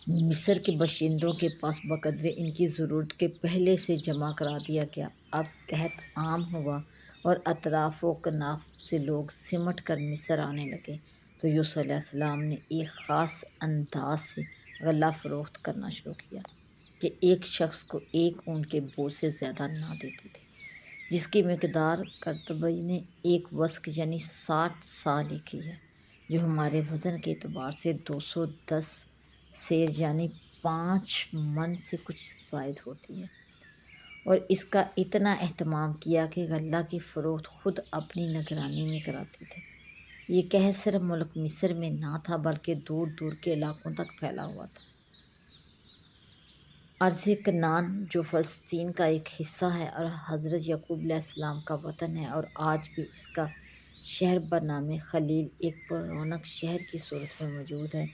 مصر کے باشندوں کے پاس بقدر ان کی ضرورت کے پہلے سے جمع کرا دیا گیا۔ اب قحط عام ہوا اور اطراف و کناف سے لوگ سمٹ کر مصر آنے لگے تو یوسف علیہ السلام نے ایک خاص انداز سے غلہ فروخت کرنا شروع کیا کہ ایک شخص کو 1 اونٹ کے بوجھ سے زیادہ نہ دیتے تھے، جس کی مقدار قرطبی نے 1 وسق یعنی 60 سا لکھی ہے، جو ہمارے وزن کے اعتبار سے 210 سیر یعنی 5 من سے کچھ زائد ہوتی ہے، اور اس کا اتنا اہتمام کیا کہ غلہ کی فروخت خود اپنی نگرانی میں کراتے تھے۔ یہ قحط صرف ملک مصر میں نہ تھا بلکہ دور دور کے علاقوں تک پھیلا ہوا تھا۔ ارض کنعان جو فلسطین کا ایک حصہ ہے اور حضرت یعقوب علیہ السلام کا وطن ہے، اور آج بھی اس کا شہر بنام خلیل ایک پر رونق شہر کی صورت میں موجود ہے،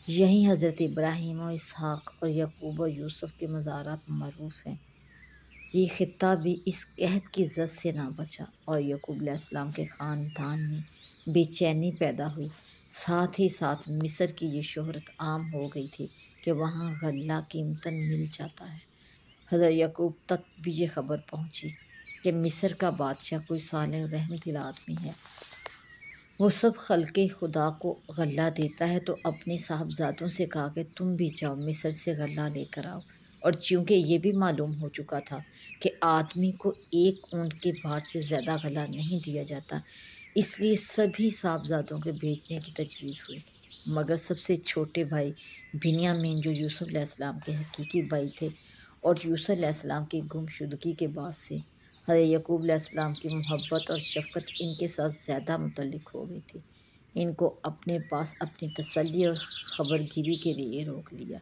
یہیں حضرت ابراہیم و اسحاق اور یعقوب و یوسف کے مزارات معروف ہیں۔ یہ خطہ بھی اس قحط کی زد سے نہ بچا اور یعقوب علیہ السلام کے خاندان میں بے چینی پیدا ہوئی۔ ساتھ ہی ساتھ مصر کی یہ شہرت عام ہو گئی تھی کہ وہاں غلہ قیمتاً مل جاتا ہے۔ حضرت یعقوب تک بھی یہ خبر پہنچی کہ مصر کا بادشاہ کوئی صالح رحم دل آدمی ہے، وہ سب خلق خدا کو غلہ دیتا ہے، تو اپنے صاحبزادوں سے کہا کہ تم بھی جاؤ مصر سے غلہ لے کر آؤ۔ اور چونکہ یہ بھی معلوم ہو چکا تھا کہ آدمی کو 1 اونٹ کے بھار سے زیادہ غلہ نہیں دیا جاتا، اس لیے سبھی صاحبزادوں کے بھیجنے کی تجویز ہوئی، مگر سب سے چھوٹے بھائی بنیامین جو یوسف علیہ السلام کے حقیقی بھائی تھے اور یوسف علیہ السلام کی گمشدگی کے بعد سے حضرت یعقوب علیہ السلام کی محبت اور شفقت ان کے ساتھ زیادہ متعلق ہو گئی تھی، ان کو اپنے پاس اپنی تسلی اور خبرگیری کے لیے روک لیا۔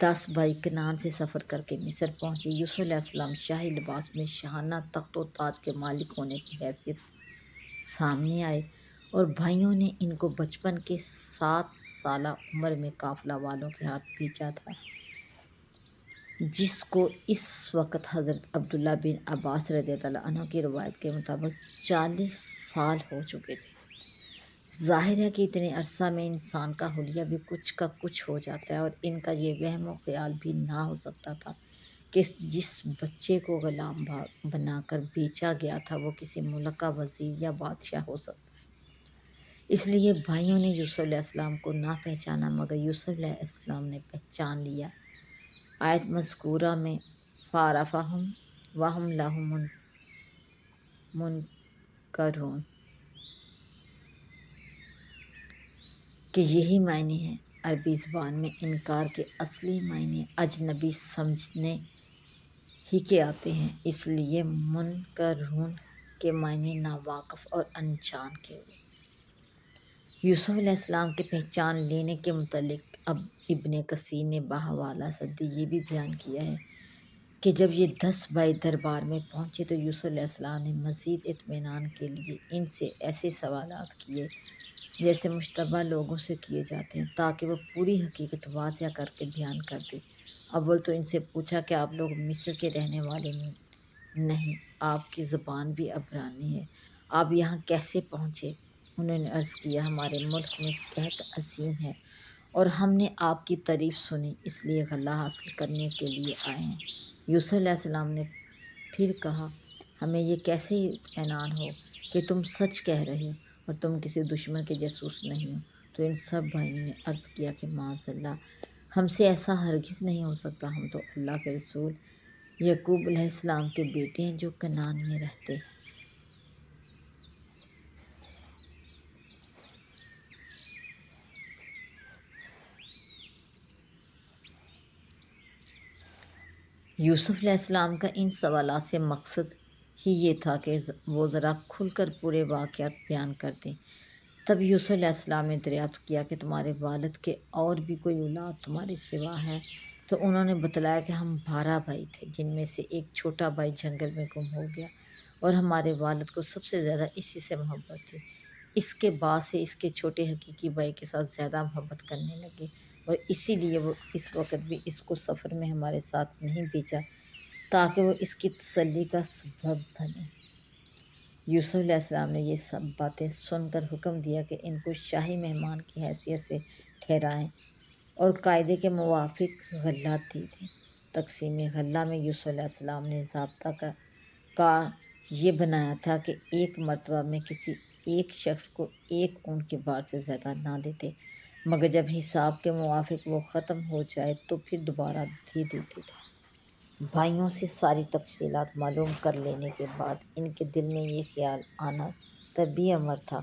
10 بھائی کنعان سے سفر کر کے مصر پہنچے۔ یوسف علیہ السلام شاہی لباس میں شاہانہ تخت و تاج کے مالک ہونے کی حیثیت سامنے آئے، اور بھائیوں نے ان کو بچپن کے 7 سالہ عمر میں قافلہ والوں کے ہاتھ بھیجا تھا، جس کو اس وقت حضرت عبداللہ بن عباس رضی اللہ عنہ کی روایت کے مطابق 40 سال ہو چکے تھے۔ ظاہر ہے کہ اتنے عرصہ میں انسان کا حلیہ بھی کچھ کا کچھ ہو جاتا ہے، اور ان کا یہ وہم و خیال بھی نہ ہو سکتا تھا کہ جس بچے کو غلام بنا کر بیچا گیا تھا وہ کسی ملک کا وزیر یا بادشاہ ہو سکتا ہے۔ اس لیے بھائیوں نے یوسف علیہ السلام کو نہ پہچانا، مگر یوسف علیہ السلام نے پہچان لیا۔ آیت مذکورہ میں فَعَرَفَہُمْ وَهُمْ لَهُ مُنکرون کہ یہی معنی ہے۔ عربی زبان میں انکار کے اصلی معنی اجنبی سمجھنے ہی کے آتے ہیں، اس لیے منکرون کے معنی ناواقف اور انجان کے ہوئے۔ یوسف علیہ السلام کے پہچان لینے کے متعلق اب ابن کثیر نے بحوالہ سدی یہ بھی بیان کیا ہے کہ جب یہ 10 بھائی دربار میں پہنچے تو یوسف علیہ السلام نے مزید اطمینان کے لیے ان سے ایسے سوالات کیے جیسے مشتبہ لوگوں سے کیے جاتے ہیں، تاکہ وہ پوری حقیقت واضح کر کے بیان کر دے۔ اول تو ان سے پوچھا کہ آپ لوگ مصر کے رہنے والے نہیں، آپ کی زبان بھی عبرانی ہے، آپ یہاں کیسے پہنچے؟ انہوں نے عرض کیا ہمارے ملک میں قحط عظیم ہے اور ہم نے آپ کی تعریف سنی، اس لیے غلہ حاصل کرنے کے لیے آئے ہیں۔ یوسف علیہ السلام نے پھر کہا ہمیں یہ کیسے اطمینان ہو کہ تم سچ کہہ رہے ہو اور تم کسی دشمن کے جاسوس نہیں ہو؟ تو ان سب بھائیوں نے عرض کیا کہ معاذ اللہ، ہم سے ایسا ہرگز نہیں ہو سکتا، ہم تو اللہ کے رسول یعقوب علیہ السلام کے بیٹے ہیں جو کنعان میں رہتے ہیں۔ یوسف علیہ السلام کا ان سوالات سے مقصد ہی یہ تھا کہ وہ ذرا کھل کر پورے واقعات بیان کر دیں۔ تب یوسف علیہ السلام نے دریافت کیا کہ تمہارے والد کے اور بھی کوئی اولاد تمہارے سوا ہے؟ تو انہوں نے بتلایا کہ ہم 12 بھائی تھے، جن میں سے ایک چھوٹا بھائی جنگل میں گم ہو گیا اور ہمارے والد کو سب سے زیادہ اسی سے محبت تھی۔ اس کے بعد سے اس کے چھوٹے حقیقی بھائی کے ساتھ زیادہ محبت کرنے لگے اور اسی لیے وہ اس وقت بھی اس کو سفر میں ہمارے ساتھ نہیں بھیجا تاکہ وہ اس کی تسلی کا سبب بنے۔ یوسف علیہ السلام نے یہ سب باتیں سن کر حکم دیا کہ ان کو شاہی مہمان کی حیثیت سے ٹھہرائیں اور قاعدے کے موافق غلہ دے دیں۔ تقسیم غلہ میں یوسف علیہ السلام نے ضابطہ کا یہ بنایا تھا کہ ایک مرتبہ میں کسی ایک شخص کو 1 اونٹ کے بار سے زیادہ نہ دیتے، مگر جب حساب کے موافق وہ ختم ہو جائے تو پھر دوبارہ دے دیتے تھے۔ بھائیوں سے ساری تفصیلات معلوم کر لینے کے بعد ان کے دل میں یہ خیال آنا طبیعی امر تھا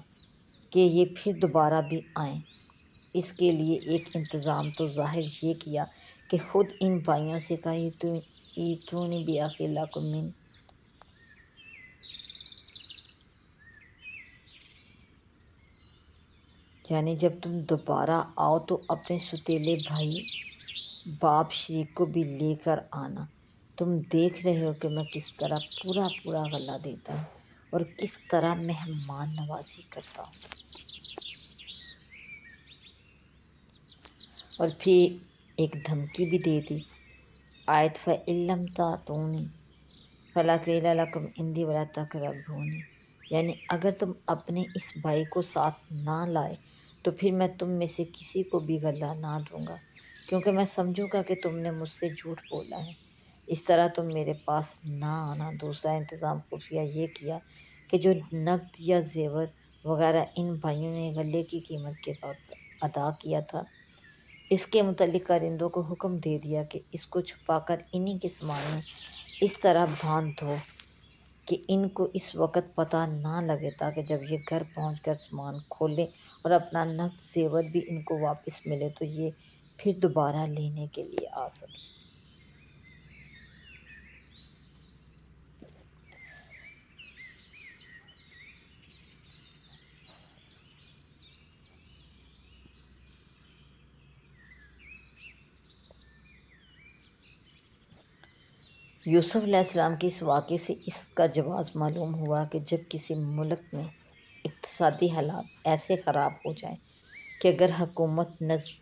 کہ یہ پھر دوبارہ بھی آئیں۔ اس کے لیے ایک انتظام تو ظاہر یہ کیا کہ خود ان بھائیوں سے کہا ایتونی بِأَخٍ لَکُم مِّن، یعنی جب تم دوبارہ آؤ تو اپنے ستیلے بھائی باپ شریک کو بھی لے کر آنا۔ تم دیکھ رہے ہو کہ میں کس طرح پورا غلہ دیتا ہوں اور کس طرح مہمان نوازی کرتا ہوں۔ اور پھر ایک دھمکی بھی دے دی۔ آیت فَإِن لَّمْ تَأْتُونِی فَلَا کَیْلَ لَکُمْ عِندِی وَلَا تَقْرَبُونِی، یعنی اگر تم اپنے اس بھائی کو ساتھ نہ لائے تو پھر میں تم میں سے کسی کو بھی غلہ نہ دوں گا، کیونکہ میں سمجھوں گا کہ تم نے مجھ سے جھوٹ بولا ہے۔ اس طرح تم میرے پاس نہ آنا۔ دوسرا انتظام خفیہ یہ کیا کہ جو نقد یا زیور وغیرہ ان بھائیوں نے غلے کی قیمت کے طور پر ادا کیا تھا، اس کے متعلق کارندوں کو حکم دے دیا کہ اس کو چھپا کر انہی کے سامان میں اس طرح باندھ دو کہ ان کو اس وقت پتہ نہ لگے، تاکہ جب یہ گھر پہنچ کر سامان کھولیں اور اپنا نقد زیور بھی ان کو واپس ملے تو یہ پھر دوبارہ لینے کے لیے آ سکیں۔ یوسف علیہ السلام کے اس واقعے سے اس کا جواز معلوم ہوا کہ جب کسی ملک میں اقتصادی حالات ایسے خراب ہو جائیں کہ اگر حکومت نظم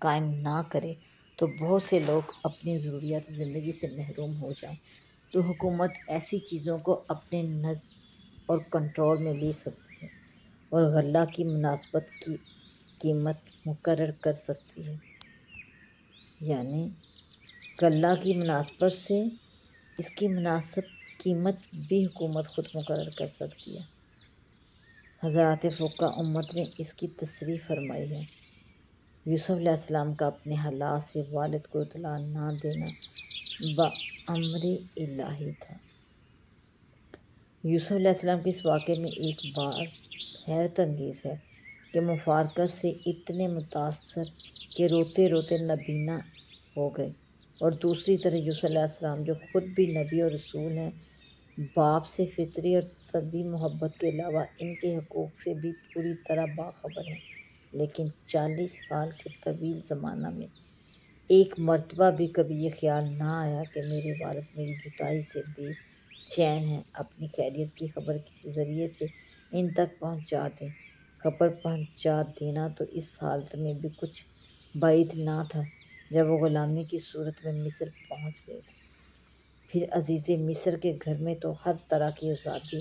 قائم نہ کرے تو بہت سے لوگ اپنی ضروریات زندگی سے محروم ہو جائیں، تو حکومت ایسی چیزوں کو اپنے نظم اور کنٹرول میں لے سکتی ہے اور غلہ کی مناسب قیمت مقرر کر سکتی ہے، یعنی غلہ کی مناسبت سے اس کی مناسب قیمت بھی حکومت خود مقرر کر سکتی ہے۔ حضرات فقہ امت نے اس کی تصریح فرمائی ہے۔ یوسف علیہ السلام کا اپنے حالات سے والد کو اطلاع نہ دینا بامر الہی تھا۔ یوسف علیہ السلام کے اس واقعے میں ایک بات حیرت انگیز ہے کہ مفارقت سے اتنے متاثر کہ روتے روتے نبینا ہو گئے، اور دوسری طرف یوسف علیہ السلام جو خود بھی نبی اور رسول ہیں، باپ سے فطری اور طبعی محبت کے علاوہ ان کے حقوق سے بھی پوری طرح باخبر ہیں، لیکن 40 سال کے طویل زمانہ میں ایک مرتبہ بھی کبھی یہ خیال نہ آیا کہ میرے والد میری جدائی سے بے چین ہیں، اپنی خیریت کی خبر کسی ذریعے سے ان تک پہنچا دیں۔ خبر پہنچا دینا تو اس حالت میں بھی کچھ بعید نہ تھا جب وہ غلامی کی صورت میں مصر پہنچ گئے تھے۔ پھر عزیز مصر کے گھر میں تو ہر طرح کی آزادی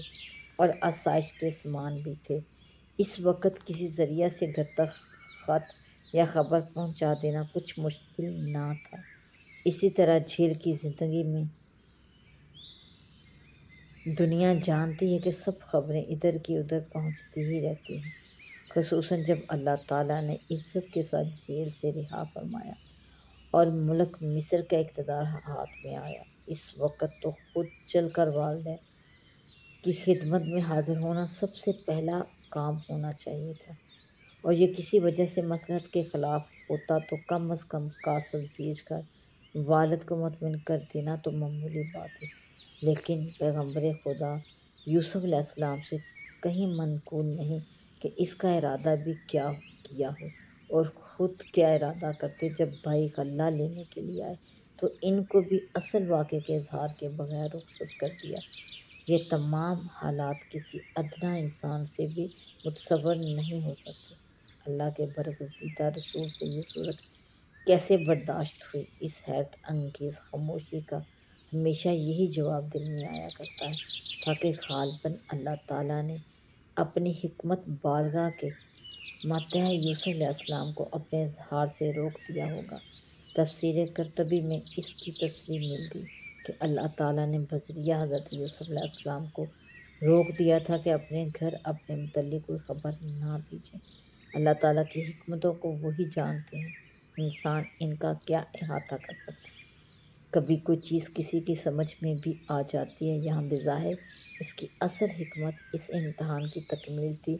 اور آسائش کے سامان بھی تھے۔ اس وقت کسی ذریعہ سے گھر تک خط یا خبر پہنچا دینا کچھ مشکل نہ تھا۔ اسی طرح جھیل کی زندگی میں دنیا جانتی ہے کہ سب خبریں ادھر کی ادھر پہنچتی ہی رہتی ہیں، خصوصاً جب اللہ تعالیٰ نے عزت کے ساتھ جیل سے رہا فرمایا اور ملک مصر کا اقتدار ہاتھ میں آیا۔ اس وقت تو خود چل کر والدین کی خدمت میں حاضر ہونا سب سے پہلا کام ہونا چاہیے تھا، اور یہ کسی وجہ سے مصلحت کے خلاف ہوتا تو کم از کم قاصد بھیج کر والد کو مطمئن کر دینا تو معمولی بات ہے، لیکن پیغمبر خدا یوسف علیہ السلام سے کہیں منقول نہیں کہ اس کا ارادہ بھی کیا کیا ہو، اور خود کیا ارادہ کرتے جب بھائی غلہ لینے کے لیے آئے تو ان کو بھی اصل واقعے کے اظہار کے بغیر رخصت کر دیا۔ یہ تمام حالات کسی ادنیٰ انسان سے بھی متصور نہیں ہو سکتے۔ اللہ کے برگزیدہ رسول سے یہ صورت کیسے برداشت ہوئی؟ اس حیرت انگیز خاموشی کا ہمیشہ یہی جواب دل میں آیا کرتا ہے تھا کہ غالباً اللہ تعالیٰ نے اپنی حکمت بالغہ کے ماتحت یوسف علیہ السلام کو اپنے اظہار سے روک دیا ہوگا۔ تفسیر قرطبی میں اس کی تصریح ملتی کہ اللہ تعالیٰ نے بذریعہ حضرت یوسف علیہ السلام کو روک دیا تھا کہ اپنے گھر اپنے متعلق کوئی خبر نہ بھیجیں۔ اللہ تعالیٰ کی حکمتوں کو وہی جانتے ہیں، انسان ان کا کیا احاطہ کر سکتا ہے؟ کبھی کوئی چیز کسی کی سمجھ میں بھی آ جاتی ہے۔ یہاں بظاہر اس کی اصل حکمت اس امتحان کی تکمیل تھی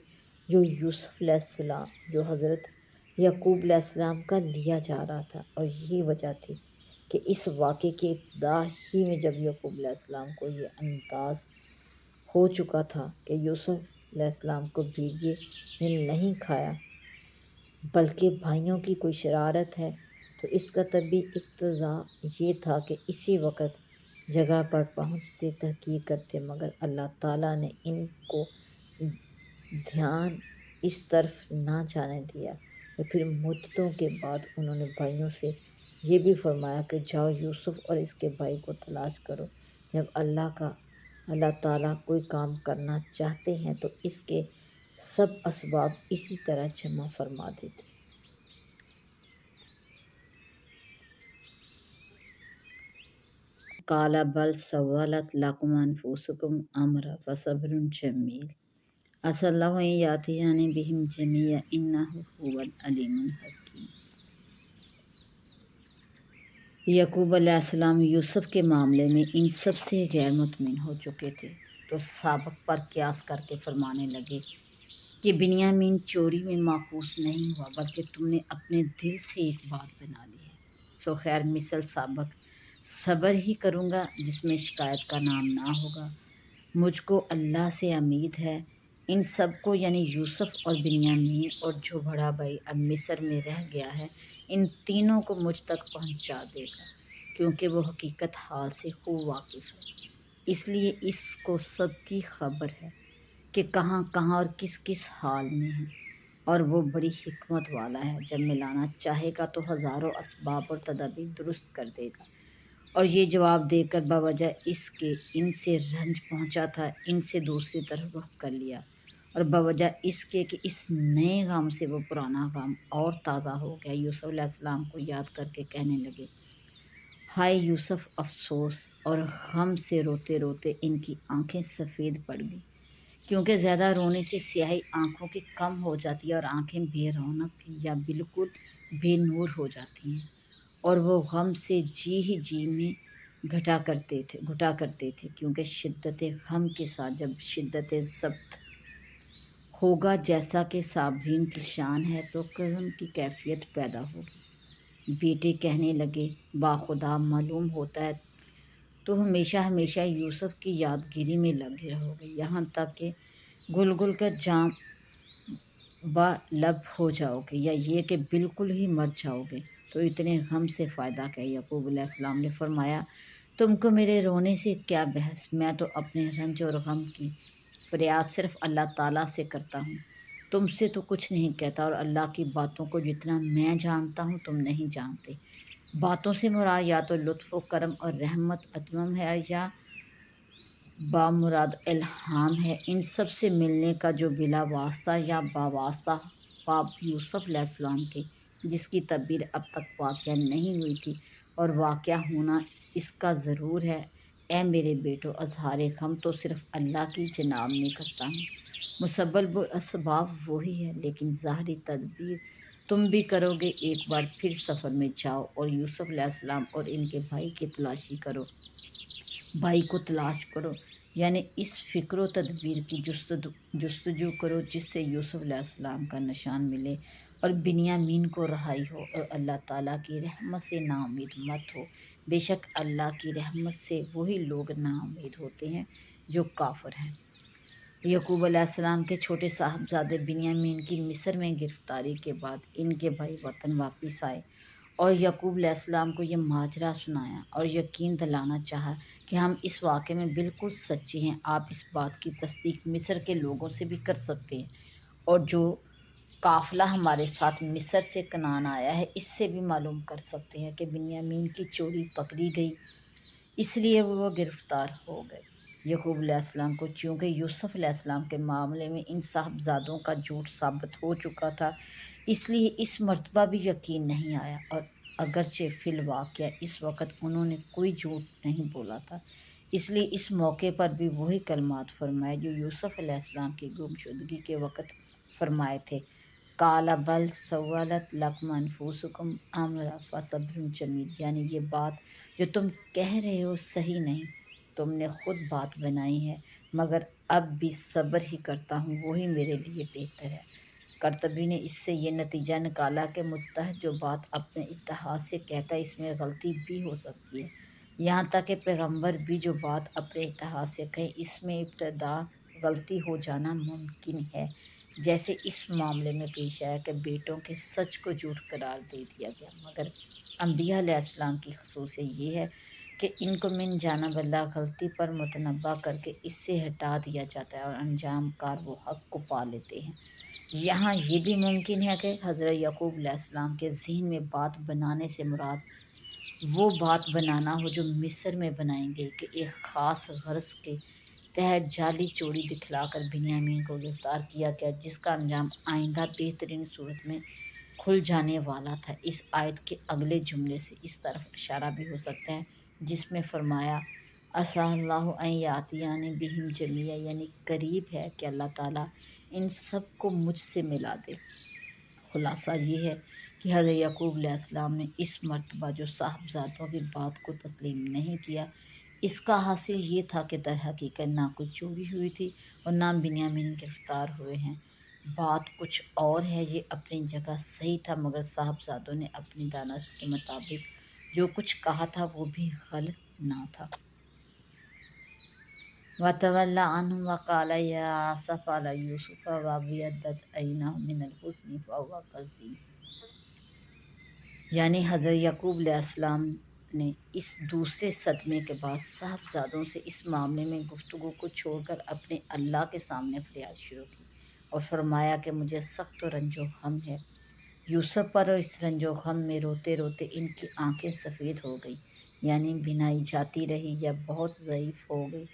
جو یوسف علیہ السلام جو حضرت یعقوب علیہ السلام کا لیا جا رہا تھا، اور یہی وجہ تھی کہ اس واقعے کی ابتدا ہی میں جب یعقوب علیہ السلام کو یہ انداز ہو چکا تھا کہ یوسف علیہ السلام کو بھیڑیے نے نہیں کھایا بلکہ بھائیوں کی کوئی شرارت ہے، تو اس کا طبعی اقتضا یہ تھا کہ اسی وقت جگہ پر پہنچتے تحقیق کرتے، مگر اللہ تعالیٰ نے ان کو دھیان اس طرف نہ جانے دیا، اور پھر مدتوں کے بعد انہوں نے بھائیوں سے یہ بھی فرمایا کہ جاؤ یوسف اور اس کے بھائی کو تلاش کرو۔ جب اللہ تعالیٰ کوئی کام کرنا چاہتے ہیں تو اس کے سب اسباب اسی طرح جمع فرما دیتے ہیں۔ قال بل سولت لکم انفسکم امرا فصبر جمیل عسى الله ان یأتینی بهم جمیعا انہ هو العلیم الحکیم۔ یعقوب علیہ السلام یوسف کے معاملے میں ان سب سے غیر مطمئن ہو چکے تھے، تو سابق پر قیاس کر کے فرمانے لگے کہ بنیامین چوری میں ماخوذ نہیں ہوا، بلکہ تم نے اپنے دل سے ایک بات بنا لی ہے، سو خیر مثل سابق صبر ہی کروں گا جس میں شکایت کا نام نہ ہوگا۔ مجھ کو اللہ سے امید ہے ان سب کو، یعنی یوسف اور بنیامین اور جو بڑا بھائی اب مصر میں رہ گیا ہے، ان تینوں کو مجھ تک پہنچا دے گا، کیونکہ وہ حقیقت حال سے خوب واقف ہے، اس لیے اس کو سب کی خبر ہے کہ کہاں کہاں اور کس کس حال میں ہیں، اور وہ بڑی حکمت والا ہے، جب ملانا چاہے گا تو ہزاروں اسباب اور تدابیر درست کر دے گا۔ اور یہ جواب دے کر بوجہ اس کے ان سے رنج پہنچا تھا، ان سے دوسری طرف رخ کر لیا، اور بوجہ اس کے کہ اس نئے غم سے وہ پرانا غم اور تازہ ہو گیا، یوسف علیہ السلام کو یاد کر کے کہنے لگے، ہائے یوسف، افسوس اور غم سے روتے روتے ان کی آنکھیں سفید پڑ گئیں کیونکہ زیادہ رونے سے سیاہی آنکھوں کی کم ہو جاتی ہے اور آنکھیں بے رونق یا بالکل بے نور ہو جاتی ہیں، اور وہ غم سے جی میں گھٹا کرتے تھے کیونکہ شدت غم کے ساتھ جب شدت ضبط ہوگا جیسا کہ صابرین کی شان ہے تو قسم کی کیفیت پیدا ہوگی۔ بیٹے کہنے لگے باخدا معلوم ہوتا ہے تو ہمیشہ ہمیشہ یوسف کی یادگیری میں لگے رہو گے، یہاں تک کہ گل کر جام با لب ہو جاؤ گے، یا یہ کہ بالکل ہی مر جاؤ گے، تو اتنے غم سے فائدہ کیا؟ یعقوب علیہ السلام نے فرمایا تم کو میرے رونے سے کیا بحث، میں تو اپنے رنج اور غم کی فریاد صرف اللہ تعالیٰ سے کرتا ہوں، تم سے تو کچھ نہیں کہتا، اور اللہ کی باتوں کو جتنا میں جانتا ہوں تم نہیں جانتے۔ باتوں سے مراد یا تو لطف و کرم اور رحمت اتمم ہے، یا بامراد الہام ہے۔ ان سب سے ملنے کا جو بلا واسطہ یا باواسطہ خواب یوسف علیہ السلام کے، جس کی تعبیر اب تک واقعہ نہیں ہوئی تھی اور واقعہ ہونا اس کا ضرور ہے، اے میرے بیٹو اظہار غم تو صرف اللہ کی جناب میں کرتا ہوں، مسبب الاسباب وہی ہے، لیکن ظاہری تدبیر تم بھی کرو گے۔ ایک بار پھر سفر میں جاؤ اور یوسف علیہ السلام اور ان کے بھائی کو تلاش کرو، یعنی اس فکر و تدبیر کی جستجو کرو جس سے یوسف علیہ السلام کا نشان ملے اور بنیامین کو رہائی ہو، اور اللہ تعالیٰ کی رحمت سے نا امید مت ہو، بے شک اللہ کی رحمت سے وہی لوگ نا امید ہوتے ہیں جو کافر ہیں۔ یعقوب علیہ السلام کے چھوٹے صاحبزادے بنیامین کی مصر میں گرفتاری کے بعد ان کے بھائی وطن واپس آئے اور یعقوب علیہ السلام کو یہ ماجرا سنایا اور یقین دلانا چاہا کہ ہم اس واقعے میں بالکل سچے ہیں، آپ اس بات کی تصدیق مصر کے لوگوں سے بھی کر سکتے ہیں، اور جو قافلہ ہمارے ساتھ مصر سے کنعان آیا ہے اس سے بھی معلوم کر سکتے ہیں کہ بنیامین کی چوری پکڑی گئی، اس لیے وہ گرفتار ہو گئے۔ یعقوب علیہ السلام کو چونکہ یوسف علیہ السلام کے معاملے میں ان صاحبزادوں کا جھوٹ ثابت ہو چکا تھا، اس لیے اس مرتبہ بھی یقین نہیں آیا، اور اگرچہ فی الواقعہ اس وقت انہوں نے کوئی جھوٹ نہیں بولا تھا، اس لیے اس موقع پر بھی وہی کلمات فرمائے جو یوسف علیہ السلام کی گمشدگی کے وقت فرمائے تھے، قال بل سولت لکم انفسکم امر فصبر جمیل، یعنی یہ بات جو تم کہہ رہے ہو صحیح نہیں، تم نے خود بات بنائی ہے، مگر اب بھی صبر ہی کرتا ہوں، وہی میرے لیے بہتر ہے۔ قرطبی نے اس سے یہ نتیجہ نکالا کہ مجتہد جو بات اپنے اجتہاد سے کہتا ہے اس میں غلطی بھی ہو سکتی ہے، یہاں تک کہ پیغمبر بھی جو بات اپنے اجتہاد سے کہے اس میں ابتداء غلطی ہو جانا ممکن ہے، جیسے اس معاملے میں پیش آیا کہ بیٹوں کے سچ کو جھوٹ قرار دے دیا گیا، مگر انبیاء علیہ السلام کی خصوصیت یہ ہے کہ ان کو من جانب اللہ غلطی پر متنبہ کر کے اس سے ہٹا دیا جاتا ہے اور انجام کار وہ حق کو پا لیتے ہیں۔ یہاں یہ بھی ممکن ہے کہ حضرت یعقوب علیہ السلام کے ذہن میں بات بنانے سے مراد وہ بات بنانا ہو جو مصر میں بنائی گئی کہ ایک خاص غرض کے تحت جعلی چوری دکھلا کر بنیامین کو گرفتار کیا گیا، جس کا انجام آئندہ بہترین صورت میں کھل جانے والا تھا۔ اس آیت کے اگلے جملے سے اس طرف اشارہ بھی ہو سکتا ہے جس میں فرمایا عسیٰ اللہ ان یأتینی بہم جمیعا، یعنی قریب ہے کہ اللہ تعالیٰ ان سب کو مجھ سے ملا دے۔ خلاصہ یہ ہے کہ حضرت یعقوب علیہ السلام نے اس مرتبہ جو صاحبزادوں کی بات کو تسلیم نہیں کیا، اس کا حاصل یہ تھا کہ در حقیقت نہ کوئی چوری ہوئی تھی اور نہ بنیامین گرفتار ہوئے ہیں، بات کچھ اور ہے۔ یہ اپنی جگہ صحیح تھا، مگر صاحبزادوں نے اپنی دانست کے مطابق جو کچھ کہا تھا وہ بھی غلط نہ تھا۔ وَتَوَلَّىٰ عَنْهُمْ وَقَالَ يَا أَسَفَ عَلَىٰ يُوسُفَ وَابْيَضَّتْ عَيْنَاهُ مِنَ الْحُزْنِ فَهُوَ كَظِيمٌ، یعنی حضرت یعقوب علیہ السلام نے اس دوسرے صدمے کے بعد صاحبزادوں سے اس معاملے میں گفتگو کو چھوڑ کر اپنے اللہ کے سامنے فریاد شروع کی اور فرمایا کہ مجھے سخت رنج و غم ہے یوسف پر، اور اس رنج و غم میں روتے روتے ان کی آنکھیں سفید ہو گئی، یعنی بینائی جاتی رہی یا بہت ضعیف ہو گئی۔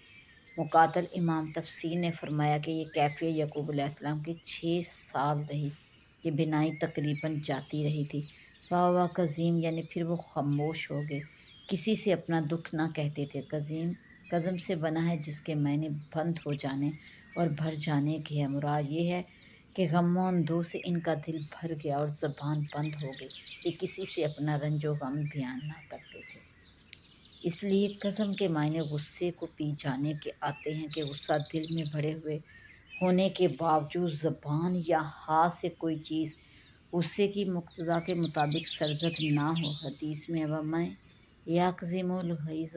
مقاتل امام تفسیر نے فرمایا کہ یہ کیفیت یعقوب علیہ السلام کے 6 سال رہی کہ بینائی تقریباً جاتی رہی تھی۔ فَهُوَ کظیم، یعنی پھر وہ خاموش ہو گئے، کسی سے اپنا دکھ نہ کہتے تھے۔ کظیم قزم سے بنا ہے جس کے معنی بند ہو جانے اور بھر جانے کی ہے۔ مراد یہ ہے کہ غم و اندوہ سے ان کا دل بھر گیا اور زبان بند ہو گئی کہ کسی سے اپنا رنج و غم بیان نہ کرتے تھے۔ اس لیے قزم کے معنی غصے کو پی جانے کے آتے ہیں کہ غصہ دل میں بھرے ہوئے ہونے کے باوجود زبان یا ہاتھ سے کوئی چیز غصے کی مقتضا کے مطابق سرزد نہ ہو۔ حدیث میں وَمَن یَکْظِمِ الْغَیظَ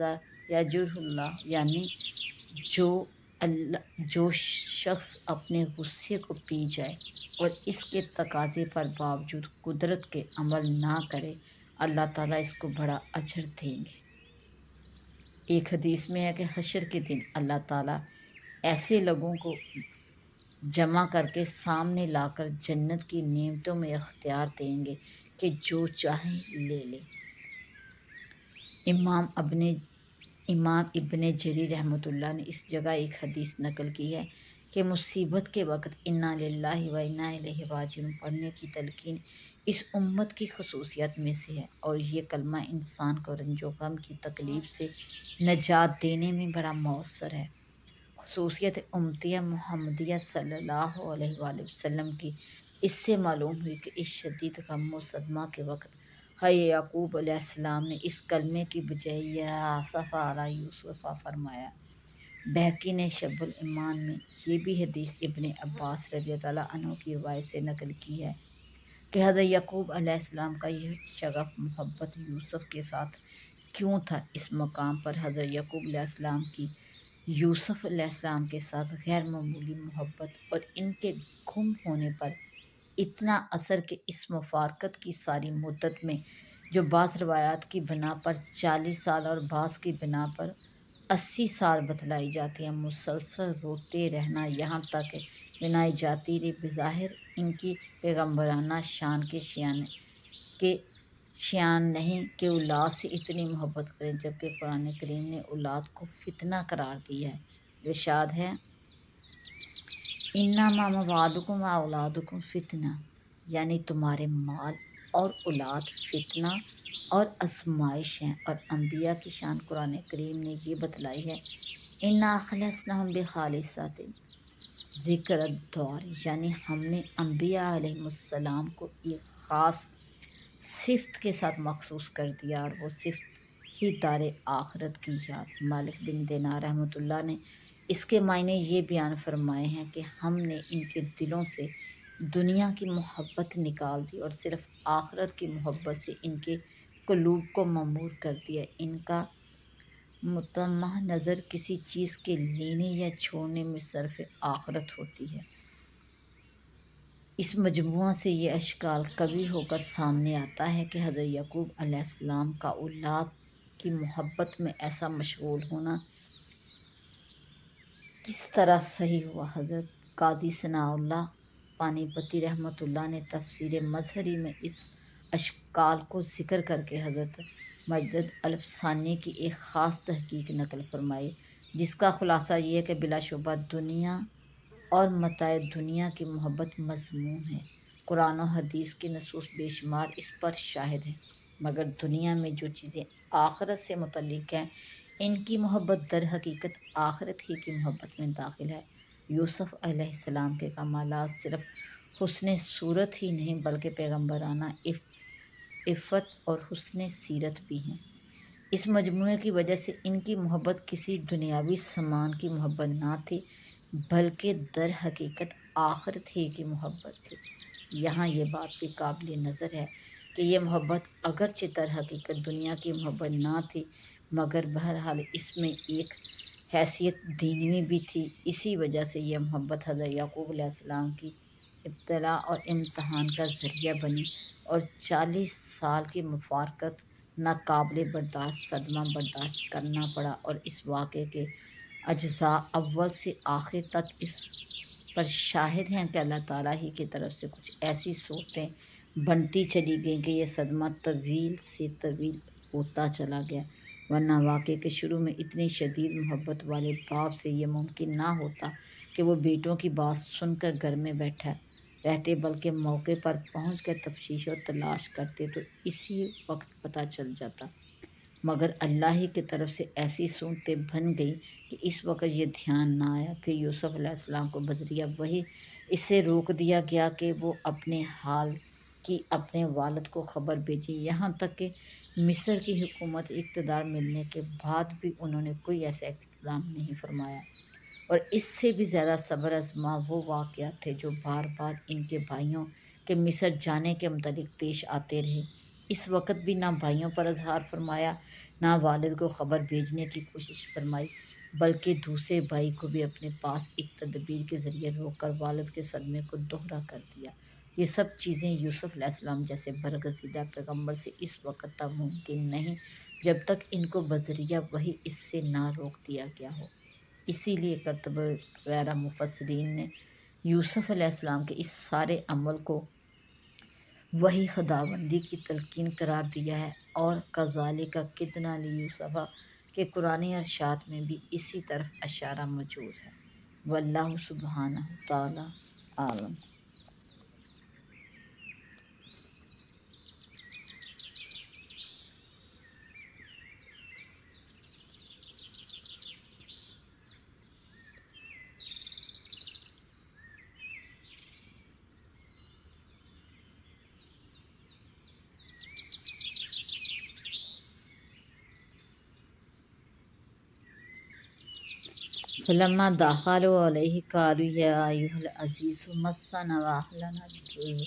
یَجْرُهُ اللَّهُ، یعنی جو شخص اپنے غصے کو پی جائے اور اس کے تقاضے پر باوجود قدرت کے عمل نہ کرے، اللہ تعالیٰ اس کو بڑا اجر دیں گے۔ ایک حدیث میں ہے کہ حشر کے دن اللہ تعالیٰ ایسے لوگوں کو جمع کر کے سامنے لا کر جنت کی نعمتوں میں اختیار دیں گے کہ جو چاہیں لے لے۔ امام ابن جریر رحمۃ اللہ نے اس جگہ ایک حدیث نقل کی ہے کہ مصیبت کے وقت انا للہ و انا الیہ راجعون پڑھنے کی تلقین اس امت کی خصوصیات میں سے ہے، اور یہ کلمہ انسان کو رنج و غم کی تکلیف سے نجات دینے میں بڑا مؤثر ہے۔ خصوصیت امتیہ محمدیہ صلی اللہ علیہ وآلہ وسلم کی اس سے معلوم ہوئی کہ اس شدید غم و صدمہ کے وقت یعقوب علیہ السلام نے اس کلمے کی بجائے یا آسف علی یوسف فرمایا۔ بہقی نے شعب الایمان میں یہ بھی حدیث ابن عباس رضی اللہ عنہ کی روایت سے نقل کی ہے کہ حضرت یعقوب علیہ السلام کا یہ شغف محبت یوسف کے ساتھ کیوں تھا۔ اس مقام پر حضرت یعقوب علیہ السلام کی یوسف علیہ السلام کے ساتھ غیر معمولی محبت اور ان کے گم ہونے پر اتنا اثر کہ اس مفارقت کی ساری مدت میں جو بعض روایات کی بنا پر 40 سال اور بعض کی بنا پر 80 سال بتلائی جاتی ہے، مسلسل روتے رہنا یہاں تک بنائی جاتی رہی، بظاہر ان کی پیغمبرانہ شان کے شیان نہیں کہ اولاد سے اتنی محبت کریں، جبکہ قرآن کریم نے اولاد کو فتنہ قرار دیا ہے۔ ارشاد ہے انما اموالکم و اولادکم فتنہ، یعنی تمہارے مال اور اولاد فتنہ اور آزمائش ہیں۔ اور انبیاء کی شان قرآن کریم نے یہ بتلائی ہے انا اخلصناہم بخالصۃ ذکر الدار، یعنی ہم نے انبیاء علیہ السلام کو ایک خاص صفت کے ساتھ مخصوص کر دیا، اور وہ صفت ہی دار آخرت کی یاد۔ مالک بن دینار رحمۃ اللہ نے اس کے معنی یہ بیان فرمائے ہیں کہ ہم نے ان کے دلوں سے دنیا کی محبت نکال دی اور صرف آخرت کی محبت سے ان کے قلوب کو معمور کر دیا۔ ان کا مطمع نظر کسی چیز کے لینے یا چھوڑنے میں صرف آخرت ہوتی ہے۔ اس مجموعہ سے یہ اشکال قوی ہو کر سامنے آتا ہے کہ حضرت یعقوب علیہ السلام کا اولاد کی محبت میں ایسا مشغول ہونا کس طرح صحیح ہوا۔ حضرت قاضی ثناء اللہ پانی پتی رحمۃ اللہ نے تفسیر مظہری میں اس اشکال کو ذکر کر کے حضرت مجدد الفسانی کی ایک خاص تحقیق نقل فرمائی، جس کا خلاصہ یہ ہے کہ بلا شبہ دنیا اور متاع دنیا کی محبت مذموم ہے۔ قرآن و حدیث کی نصوص بے شمار اس پر شاہد ہیں، مگر دنیا میں جو چیزیں آخرت سے متعلق ہیں ان کی محبت در حقیقت آخرت ہی کی محبت میں داخل ہے۔ یوسف علیہ السلام کے کمالات صرف حسن صورت ہی نہیں بلکہ پیغمبرانہ عفت اور حسن سیرت بھی ہیں۔ اس مجموعے کی وجہ سے ان کی محبت کسی دنیاوی سامان کی محبت نہ تھی بلکہ در حقیقت آخرت ہی کی محبت تھی۔ یہاں یہ بات بھی قابل نظر ہے کہ یہ محبت اگرچہ در حقیقت دنیا کی محبت نہ تھی مگر بہرحال اس میں ایک حیثیت دینوی بھی تھی۔ اسی وجہ سے یہ محبت حضرت یعقوب علیہ السلام کی ابتلاء اور امتحان کا ذریعہ بنی، اور 40 سال کی مفارقت ناقابل برداشت صدمہ برداشت کرنا پڑا، اور اس واقعے کے اجزاء اول سے آخر تک اس پر شاہد ہیں کہ اللہ تعالیٰ ہی کی طرف سے کچھ ایسی صورتیں بنتی چلی گئیں کہ یہ صدمہ طویل سے طویل ہوتا چلا گیا، ورنہ واقعے کے شروع میں اتنی شدید محبت والے باپ سے یہ ممکن نہ ہوتا کہ وہ بیٹوں کی بات سن کر گھر میں بیٹھا رہتے، بلکہ موقع پر پہنچ کر تفتیش اور تلاش کرتے تو اسی وقت پتہ چل جاتا۔ مگر اللہ ہی کی طرف سے ایسی صورتیں بن گئی کہ اس وقت یہ دھیان نہ آیا کہ یوسف علیہ السلام کو بذریعہ وہی اس سے روک دیا گیا کہ وہ اپنے حال کی اپنے والد کو خبر بھیجے، یہاں تک کہ مصر کی حکومت اقتدار ملنے کے بعد بھی انہوں نے کوئی ایسا اقدام نہیں فرمایا۔ اور اس سے بھی زیادہ صبر آزما وہ واقعات تھے جو بار بار ان کے بھائیوں کے مصر جانے کے متعلق پیش آتے رہے۔ اس وقت بھی نہ بھائیوں پر اظہار فرمایا، نہ والد کو خبر بھیجنے کی کوشش فرمائی، بلکہ دوسرے بھائی کو بھی اپنے پاس ایک تدبیر کے ذریعے روک کر والد کے صدمے کو دوہرا کر دیا۔ یہ سب چیزیں یوسف علیہ السلام جیسے برگزیدہ پیغمبر سے اس وقت تک ممکن نہیں جب تک ان کو بذریعہ وہی اس سے نہ روک دیا گیا ہو۔ اسی لیے کرتب غیرہ مفسرین نے یوسف علیہ السلام کے اس سارے عمل کو وہی خداوندی کی تلقین قرار دیا ہے، اور کذالک کدنا لیوسف کے قرآنی ارشاد میں بھی اسی طرف اشارہ موجود ہے۔ واللہ سبحانہ تعالی عالم۔ فلما دخلوا علیہ قالوا یا ایھا العزیز مسنا واہلنا الضر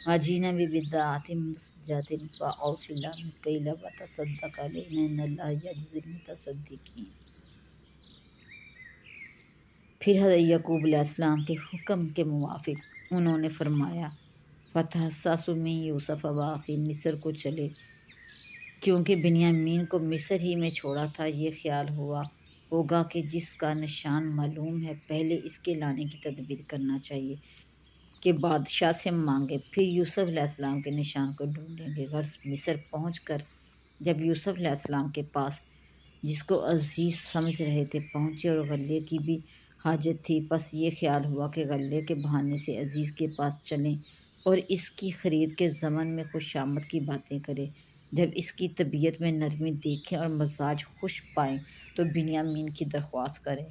وجئنا ببضاعۃ مزجاۃ فأوف لنا الکیل وتصدق علینا ان اللہ یجزی المتصدقین۔ پھر حضرت یعقوب علیہ السلام کے حکم کے موافق انہوں نے فرمایا فتحسسوا من یوسف واخیہ، مصر کو چلے کیونکہ بنیامین کو مصر ہی میں چھوڑا تھا۔ یہ خیال ہوا ہوگا کہ جس کا نشان معلوم ہے پہلے اس کے لانے کی تدبیر کرنا چاہیے کہ بادشاہ سے مانگے، پھر یوسف علیہ السلام کے نشان کو ڈھونڈیں گے۔ غرض مصر پہنچ کر جب یوسف علیہ السلام کے پاس جس کو عزیز سمجھ رہے تھے پہنچے اور غلے کی بھی حاجت تھی، پس یہ خیال ہوا کہ غلے کے بہانے سے عزیز کے پاس چلیں اور اس کی خرید کے ضمن میں خوشامد کی باتیں کریں۔ جب اس کی طبیعت میں نرمی دیکھیں اور مزاج خوش پائیں تو بنیامین کی درخواست کریں۔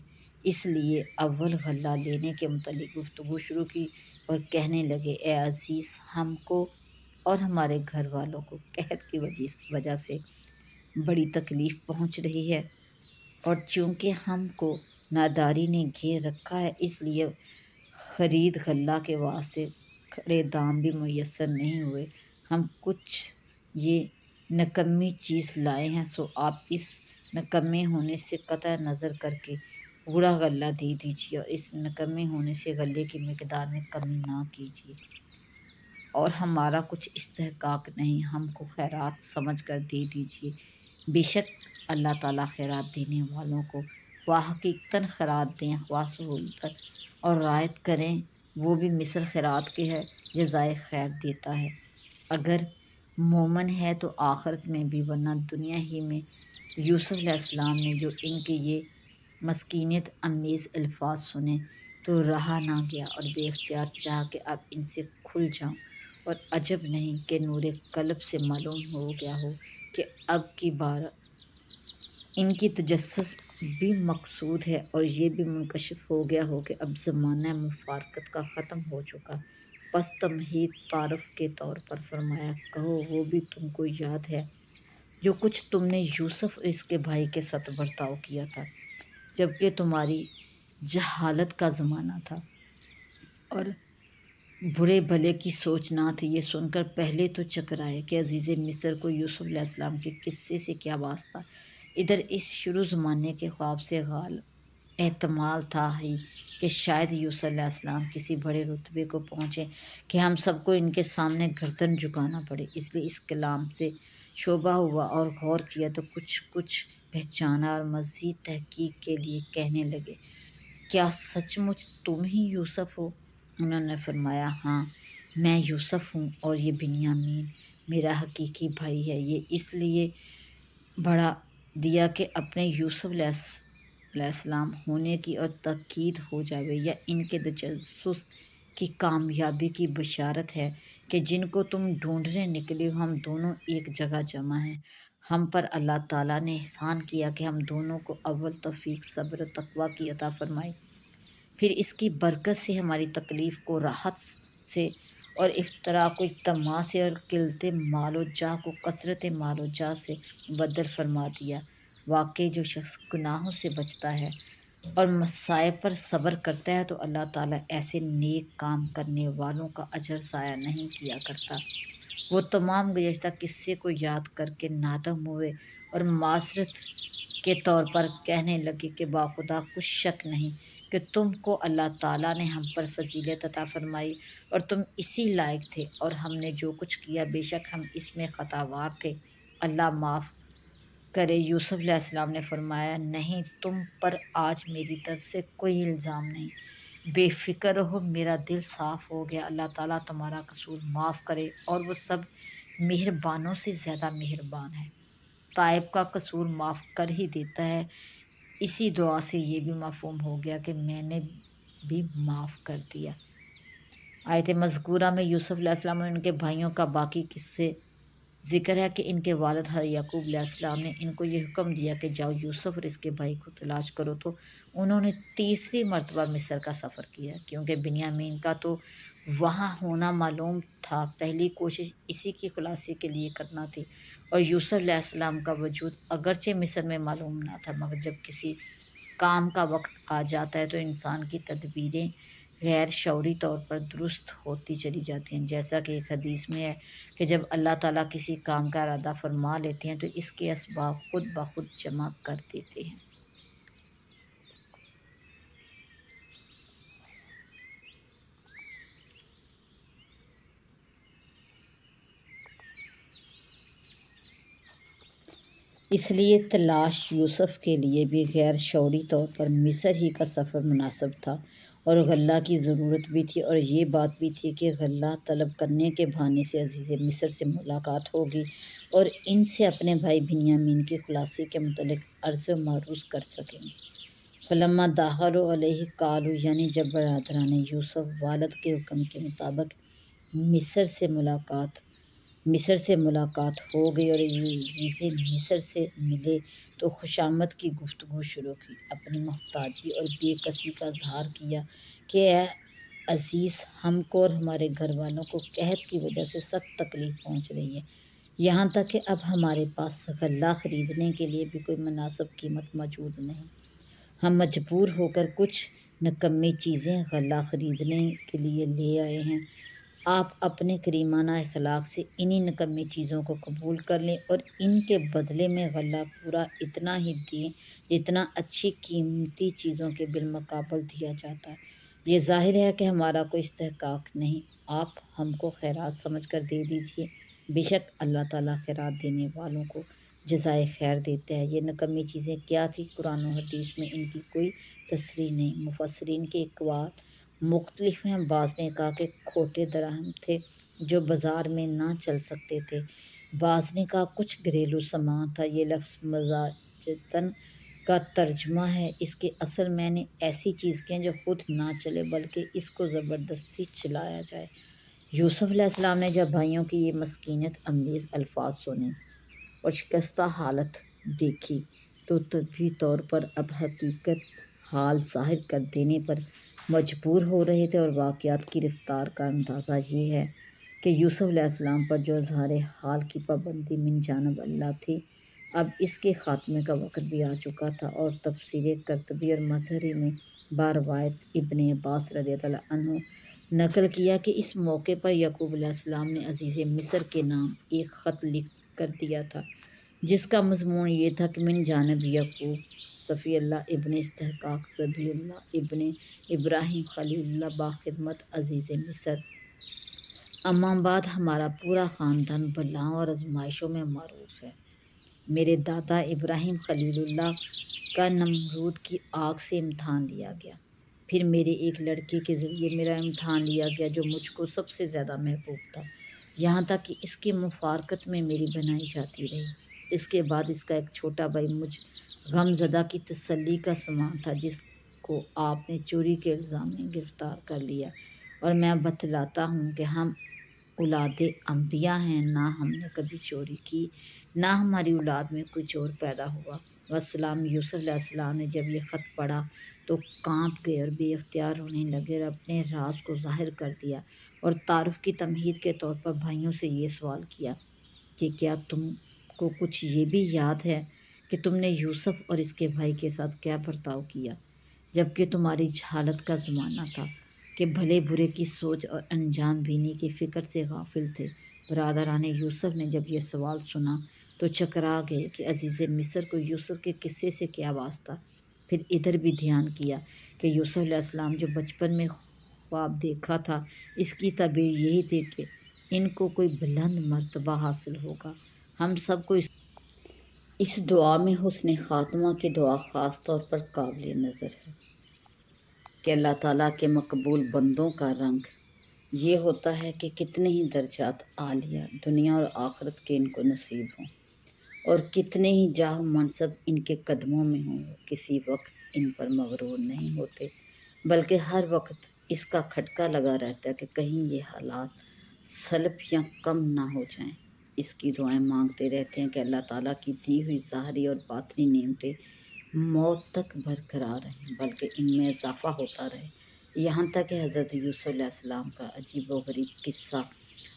اس لیے اول غلہ لینے کے متعلق گفتگو شروع کی اور کہنے لگے اے عزیز، ہم کو اور ہمارے گھر والوں کو قحط کی وجہ سے بڑی تکلیف پہنچ رہی ہے، اور چونکہ ہم کو ناداری نے گھیر رکھا ہے اس لیے خرید غلہ کے واسطے کھڑے دام بھی میسر نہیں ہوئے۔ ہم کچھ یہ نکمی چیز لائے ہیں، سو آپ اس نکمے ہونے سے قطع نظر کر کے پورا غلہ دے دیجیے اور اس نکمے ہونے سے غلے کی مقدار میں کمی نہ کیجیے، اور ہمارا کچھ استحقاق نہیں، ہم کو خیرات سمجھ کر دے دیجیے۔ بے شک اللہ تعالیٰ خیرات دینے والوں کو خواہ حقیقتاً خیرات دیں خواہ سہولت اور رعایت کریں، وہ بھی مصر خیرات کے ہے جزائے خیر دیتا ہے، اگر مومن ہے تو آخرت میں بھی، ورنہ دنیا ہی میں۔ یوسف علیہ السلام نے جو ان کے یہ مسکینیت امیز الفاظ سنے تو رہا نہ گیا اور بے اختیار چاہا کہ اب ان سے کھل جاؤں، اور عجب نہیں کہ نور قلب سے معلوم ہو گیا ہو کہ اب کی بار ان کی تجسس بھی مقصود ہے، اور یہ بھی منکشف ہو گیا ہو کہ اب زمانہ مفارقت کا ختم ہو چکا۔ پس تمہید تعارف کے طور پر فرمایا کہو وہ بھی تم کو یاد ہے جو کچھ تم نے یوسف اور اس کے بھائی کے ساتھ برتاؤ کیا تھا جبکہ تمہاری جہالت کا زمانہ تھا اور برے بھلے کی سوچ نہ تھی۔ یہ سن کر پہلے تو چکرائے کہ عزیز مصر کو یوسف علیہ السلام کے قصے سے کیا واسطہ۔ ادھر اس شروع زمانے کے خواب سے غالب احتمال تھا ہی کہ شاید یوسف علیہ السلام کسی بڑے رتبے کو پہنچیں کہ ہم سب کو ان کے سامنے گردن جھکانا پڑے، اس لیے اس کلام سے شوبہ ہوا اور غور کیا تو کچھ پہچانا اور مزید تحقیق کے لیے کہنے لگے کیا سچ مچ تم ہی یوسف ہو؟ انہوں نے فرمایا ہاں میں یوسف ہوں، اور یہ بنیامین میرا حقیقی بھائی ہے۔ یہ اس لیے بڑھا دیا کہ اپنے یوسف علیہ السلام ہونے کی اور تاکید ہو جاوے، یا ان کے تجسس کی کامیابی کی بشارت ہے کہ جن کو تم ڈھونڈنے نکلے ہو ہم دونوں ایک جگہ جمع ہیں، ہم پر اللہ تعالیٰ نے احسان کیا کہ ہم دونوں کو اول توفیق صبر و تقوی کی عطا فرمائی، پھر اس کی برکت سے ہماری تکلیف کو راحت سے اور افتراق و اجتماع سے اور قلت مال و جاہ کو کثرت مال و جاہ سے بدل فرما دیا۔ واقعی جو شخص گناہوں سے بچتا ہے اور مصائب پر صبر کرتا ہے تو اللہ تعالیٰ ایسے نیک کام کرنے والوں کا اجر ضائع نہیں کیا کرتا۔ وہ تمام گزشتہ قصے کو یاد کر کے نادم ہوئے اور معذرت کے طور پر کہنے لگے کہ باخدا کچھ شک نہیں کہ تم کو اللہ تعالیٰ نے ہم پر فضیلت عطا فرمائی اور تم اسی لائق تھے، اور ہم نے جو کچھ کیا بے شک ہم اس میں خطاوار تھے، اللہ معاف کرے۔ یوسف علیہ السلام نے فرمایا، نہیں، تم پر آج میری طرف سے کوئی الزام نہیں، بے فکر رہو، میرا دل صاف ہو گیا، اللہ تعالیٰ تمہارا قصور معاف کرے اور وہ سب مہربانوں سے زیادہ مہربان ہے۔ تائب کا قصور معاف کر ہی دیتا ہے۔ اسی دعا سے یہ بھی مفہوم ہو گیا کہ میں نے بھی معاف کر دیا۔ آیت مذکورہ میں یوسف علیہ السلام اور ان کے بھائیوں کا باقی قصے ذکر ہے کہ ان کے والد حضرت یعقوب علیہ السلام نے ان کو یہ حکم دیا کہ جاؤ یوسف اور اس کے بھائی کو تلاش کرو، تو انہوں نے تیسری مرتبہ مصر کا سفر کیا، کیونکہ بنیامین کا تو وہاں ہونا معلوم تھا۔ پہلی کوشش اسی کی خلاصی کے لیے کرنا تھی، اور یوسف علیہ السلام کا وجود اگرچہ مصر میں معلوم نہ تھا، مگر جب کسی کام کا وقت آ جاتا ہے تو انسان کی تدبیریں غیر شعوری طور پر درست ہوتی چلی جاتی ہیں، جیسا کہ ایک حدیث میں ہے کہ جب اللہ تعالیٰ کسی کام کا ارادہ فرما لیتے ہیں تو اس کے اسباب خود بخود جمع کر دیتے ہیں۔ اس لیے تلاش یوسف کے لیے بھی غیر شعوری طور پر مصر ہی کا سفر مناسب تھا، اور غلہ کی ضرورت بھی تھی، اور یہ بات بھی تھی کہ غلہ طلب کرنے کے بہانے سے عزیز مصر سے ملاقات ہوگی اور ان سے اپنے بھائی بنیامین کی خلاصی کے متعلق عرض و معروض کر سکیں گے۔ فلما دخلوا علیہ قالوا، یعنی جب برادران یوسف والد کے حکم کے مطابق مصر سے ملاقات ہو گئی اور عزیز مصر سے ملے تو خوشامد کی گفتگو شروع کی، اپنی محتاجی اور بے کسی کا اظہار کیا کہ اے عزیز، ہم کو اور ہمارے گھر والوں کو قحط کی وجہ سے سخت تکلیف پہنچ رہی ہے، یہاں تک کہ اب ہمارے پاس غلہ خریدنے کے لیے بھی کوئی مناسب قیمت موجود نہیں۔ ہم مجبور ہو کر کچھ نکمی چیزیں غلہ خریدنے کے لیے لے آئے ہیں، آپ اپنے کریمانہ اخلاق سے انہی نکمی چیزوں کو قبول کر لیں اور ان کے بدلے میں غلہ پورا اتنا ہی دیں جتنا اچھی قیمتی چیزوں کے بالمقابل دیا جاتا ہے۔ یہ ظاہر ہے کہ ہمارا کوئی استحقاق نہیں، آپ ہم کو خیرات سمجھ کر دے دیجیے، بے شک اللہ تعالیٰ خیرات دینے والوں کو جزائے خیر دیتا ہے۔ یہ نکمی چیزیں کیا تھیں؟ قرآن و حدیث میں ان کی کوئی تصریح نہیں، مفسرین کے اقوال مختلف ہیں۔ بعض نے کہا کہ کھوٹے دراہم تھے جو بازار میں نہ چل سکتے تھے، بعض نے کہا کچھ گھریلو سامان تھا۔ یہ لفظ مزاجتاً کا ترجمہ ہے، اس کے اصل معنی ایسی چیز کے ہیں جو خود نہ چلے بلکہ اس کو زبردستی چلایا جائے۔ یوسف علیہ السلام نے جب بھائیوں کی یہ مسکینت امیز الفاظ سنے اور شکستہ حالت دیکھی تو طبعی طور پر اب حقیقت حال ظاہر کر دینے پر مجبور ہو رہے تھے، اور واقعات کی رفتار کا اندازہ یہ ہے کہ یوسف علیہ السلام پر جو اظہار حال کی پابندی من جانب اللہ تھی، اب اس کے خاتمے کا وقت بھی آ چکا تھا، اور تفسیر قرطبی اور مظہری میں باروایت ابن عباس رضی اللہ عنہ نقل کیا کہ اس موقع پر یعقوب علیہ السلام نے عزیز مصر کے نام ایک خط لکھ کر دیا تھا، جس کا مضمون یہ تھا کہ من جانب یعقوب صفی اللہ ابن استحقاق ذبیح اللہ ابن ابراہیم خلیل اللہ باخدمت عزیز مصر، اما بعد، ہمارا پورا خاندان بلاؤں اور آزمائشوں میں معروف ہے۔ میرے دادا ابراہیم خلیل اللہ کا نمرود کی آگ سے امتحان لیا گیا، پھر میرے ایک لڑکے کے ذریعے میرا امتحان لیا گیا جو مجھ کو سب سے زیادہ محبوب تھا، یہاں تک کہ اس کی مفارقت میں میری بنائی جاتی رہی۔ اس کے بعد اس کا ایک چھوٹا بھائی مجھ غم زدہ کی تسلی کا سامان تھا، جس کو آپ نے چوری کے الزام میں گرفتار کر لیا، اور میں بتلاتا ہوں کہ ہم اولاد انبیاء ہیں، نہ ہم نے کبھی چوری کی، نہ ہماری اولاد میں کوئی چور پیدا ہوا۔ والسلام، یوسف علیہ السلام نے جب یہ خط پڑھا تو کانپ گئے اور بے اختیار ہونے لگے اور اپنے راز کو ظاہر کر دیا، اور تعارف کی تمہید کے طور پر بھائیوں سے یہ سوال کیا کہ کیا تم کو کچھ یہ بھی یاد ہے کہ تم نے یوسف اور اس کے بھائی کے ساتھ کیا برتاؤ کیا، جبکہ تمہاری جہالت کا زمانہ تھا کہ بھلے برے کی سوچ اور انجام بینی کی فکر سے غافل تھے۔ برادران یوسف نے جب یہ سوال سنا تو چکرا گئے کہ عزیز مصر کو یوسف کے قصے سے کیا واسطہ۔ پھر ادھر بھی دھیان کیا کہ یوسف علیہ السلام جو بچپن میں خواب دیکھا تھا، اس کی تعبیر یہی تھی کہ ان کو کوئی بلند مرتبہ حاصل ہوگا۔ ہم سب کو اس دعا میں حسن خاتمہ کی دعا خاص طور پر قابل نظر ہے کہ اللہ تعالیٰ کے مقبول بندوں کا رنگ یہ ہوتا ہے کہ کتنے ہی درجات عالیہ دنیا اور آخرت کے ان کو نصیب ہوں، اور کتنے ہی جاہ و منصب ان کے قدموں میں ہوں، وہ کسی وقت ان پر مغرور نہیں ہوتے، بلکہ ہر وقت اس کا کھٹکا لگا رہتا ہے کہ کہیں یہ حالات سلب یا کم نہ ہو جائیں۔ اس کی دعائیں مانگتے رہتے ہیں کہ اللہ تعالیٰ کی دی ہوئی ظاہری اور باطنی نعمتیں موت تک برقرار رہیں، بلکہ ان میں اضافہ ہوتا رہے، یہاں تک کہ حضرت یوسف علیہ السلام کا عجیب و غریب قصہ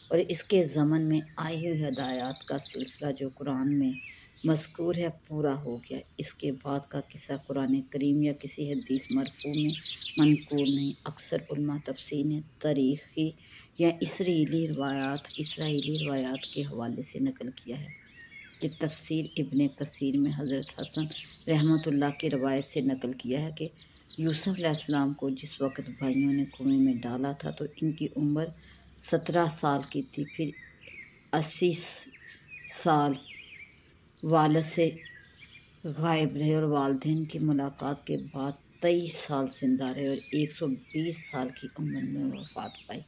اور اس کے ضمن میں آئی ہوئی ہدایات کا سلسلہ جو قرآن میں مذکور ہے پورا ہو گیا۔ اس کے بعد کا قصہ قرآن کریم یا کسی حدیث مرفوع میں منقول نہیں، اکثر علماء تفسیر نے تاریخی یا اسرائیلی روایات کے حوالے سے نقل کیا ہے کہ تفسیر ابن کثیر میں حضرت حسن رحمۃ اللہ کی روایت سے نقل کیا ہے کہ یوسف علیہ السلام کو جس وقت بھائیوں نے کنویں میں ڈالا تھا تو ان کی عمر 17 سال کی تھی، پھر 80 سال والد سے غائب رہے اور والدین کی ملاقات کے بعد 23 سال زندہ رہے اور 120 سال کی عمر میں وفات پائی۔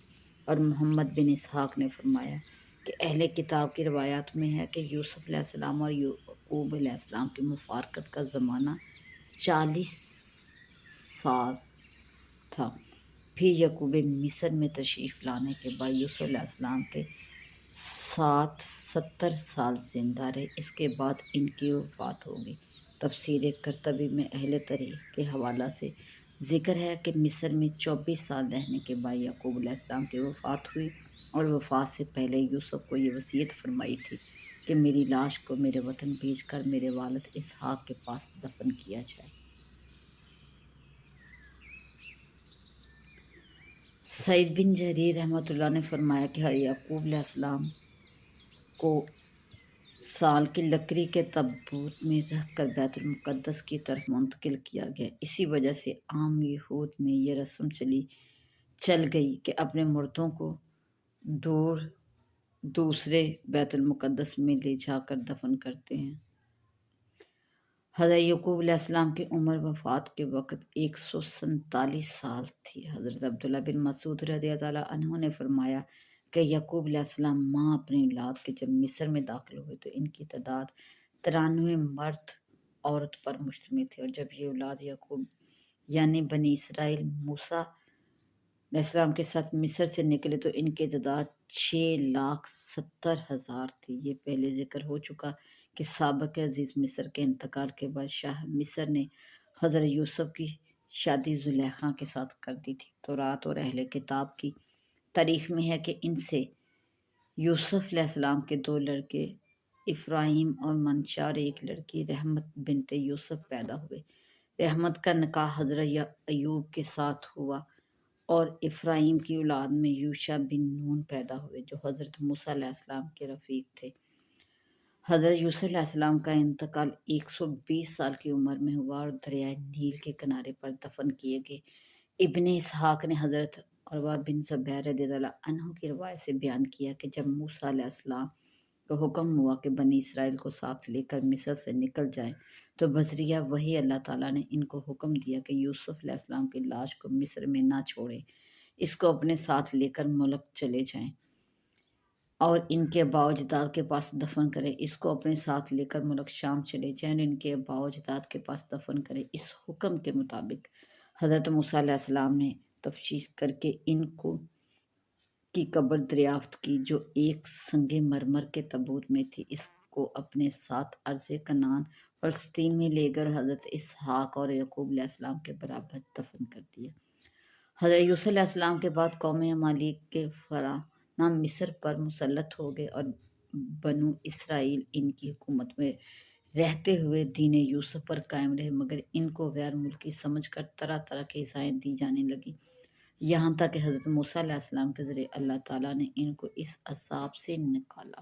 اور محمد بن اسحاق نے فرمایا کہ اہل کتاب کی روایات میں ہے کہ یوسف علیہ السلام اور یعقوب علیہ السلام کی مفارقت کا زمانہ 40 سال تھا۔ پھر یعقوب مصر میں تشریف لانے کے بعد یوسف علیہ السلام کے ساتھ 70 سال زندہ رہے، اس کے بعد ان کی وفات ہو گئی۔ تفسیر قرطبی میں اہل تاریخ کے حوالہ سے ذکر ہے کہ مصر میں 24 سال رہنے کے بعد یعقوب علیہ السلام کی وفات ہوئی، اور وفات سے پہلے یوسف کو یہ وصیت فرمائی تھی کہ میری لاش کو میرے وطن بھیج کر میرے والد اسحاق کے پاس دفن کیا جائے۔ سعید بن جریر رحمۃ اللہ نے فرمایا کہ یعقوب علیہ السلام کو سال کی لکڑی کے تابوت میں رکھ کر بیت المقدس کی طرف منتقل کیا گیا۔ اسی وجہ سے عام یہود میں یہ رسم چل گئی کہ اپنے مردوں کو دوسرے بیت المقدس میں لے جا کر دفن کرتے ہیں۔ حضرت یعقوب علیہ السلام کی عمر وفات کے وقت 147 سال تھی۔ حضرت عبداللہ بن مسعود رضی اللہ عنہ نے فرمایا کہ یعقوب علیہ السلام ماں اپنی اولاد کے جب مصر میں داخل ہوئے تو ان کی تعداد 93 مرد عورت پر مشتمل تھی، اور جب یہ اولاد یعقوب یعنی بنی اسرائیل موسیٰ علیہ السلام کے ساتھ مصر سے نکلے تو ان کی تعداد 6,70,000 تھی۔ یہ پہلے ذکر ہو چکا کہ سابق عزیز مصر کے انتقال کے بعد شاہ مصر نے حضرت یوسف کی شادی زلیخا کے ساتھ کر دی تھی۔ تورات اور اہل کتاب کی تاریخ میں ہے کہ ان سے یوسف علیہ السلام کے 2 لڑکے افراہیم اور منشا اور ایک لڑکی رحمت بنت یوسف پیدا ہوئے۔ رحمت کا نکاح حضرت ایوب کے ساتھ ہوا، اور افراہیم کی اولاد میں یوشع بن نون پیدا ہوئے جو حضرت موسیٰ علیہ السلام کے رفیق تھے۔ حضرت یوسف علیہ السلام کا انتقال 120 سال کی عمر میں ہوا اور دریائے نیل کے کنارے پر دفن کیے گئے۔ ابن اسحاق نے حضرت عروہ بن زبیر رضی اللہ عنہ کی روایت سے بیان کیا کہ جب موسیٰ علیہ السلام کو حکم ہوا کہ بنی اسرائیل کو ساتھ لے کر مصر سے نکل جائیں تو بذریعہ وحی اللہ تعالیٰ نے ان کو حکم دیا کہ یوسف علیہ السلام کی لاش کو مصر میں نہ چھوڑیں، اس کو اپنے ساتھ لے کر ملک چلے جائیں اور ان کے آباء و اجداد کے پاس دفن کریں۔ اس کو اپنے ساتھ لے کر ملک شام چلے جائیں اور ان کے آباء و اجداد کے پاس دفن کریں۔ اس حکم کے مطابق حضرت موسیٰ علیہ السلام نے تفتیش کر کے ان کو کی قبر دریافت کی جو ایک سنگ مرمر کے تابوت میں تھی۔ اس کو اپنے ساتھ ارض کنعان فلسطین میں لے کر حضرت اسحاق اور یعقوب علیہ السلام کے برابر دفن کر دیا۔ حضرت یوسف علیہ السلام کے بعد قوم عمالیق کے فراعنہ مصر پر مسلط ہو گئے اور بنو اسرائیل ان کی حکومت میں رہتے ہوئے دین یوسف پر قائم رہے، مگر ان کو غیر ملکی سمجھ کر طرح طرح کی سزائیں دی جانے لگیں، یہاں تک کہ حضرت موسیٰ علیہ السلام کے ذریعے اللہ تعالیٰ نے ان کو اس عذاب سے نکالا۔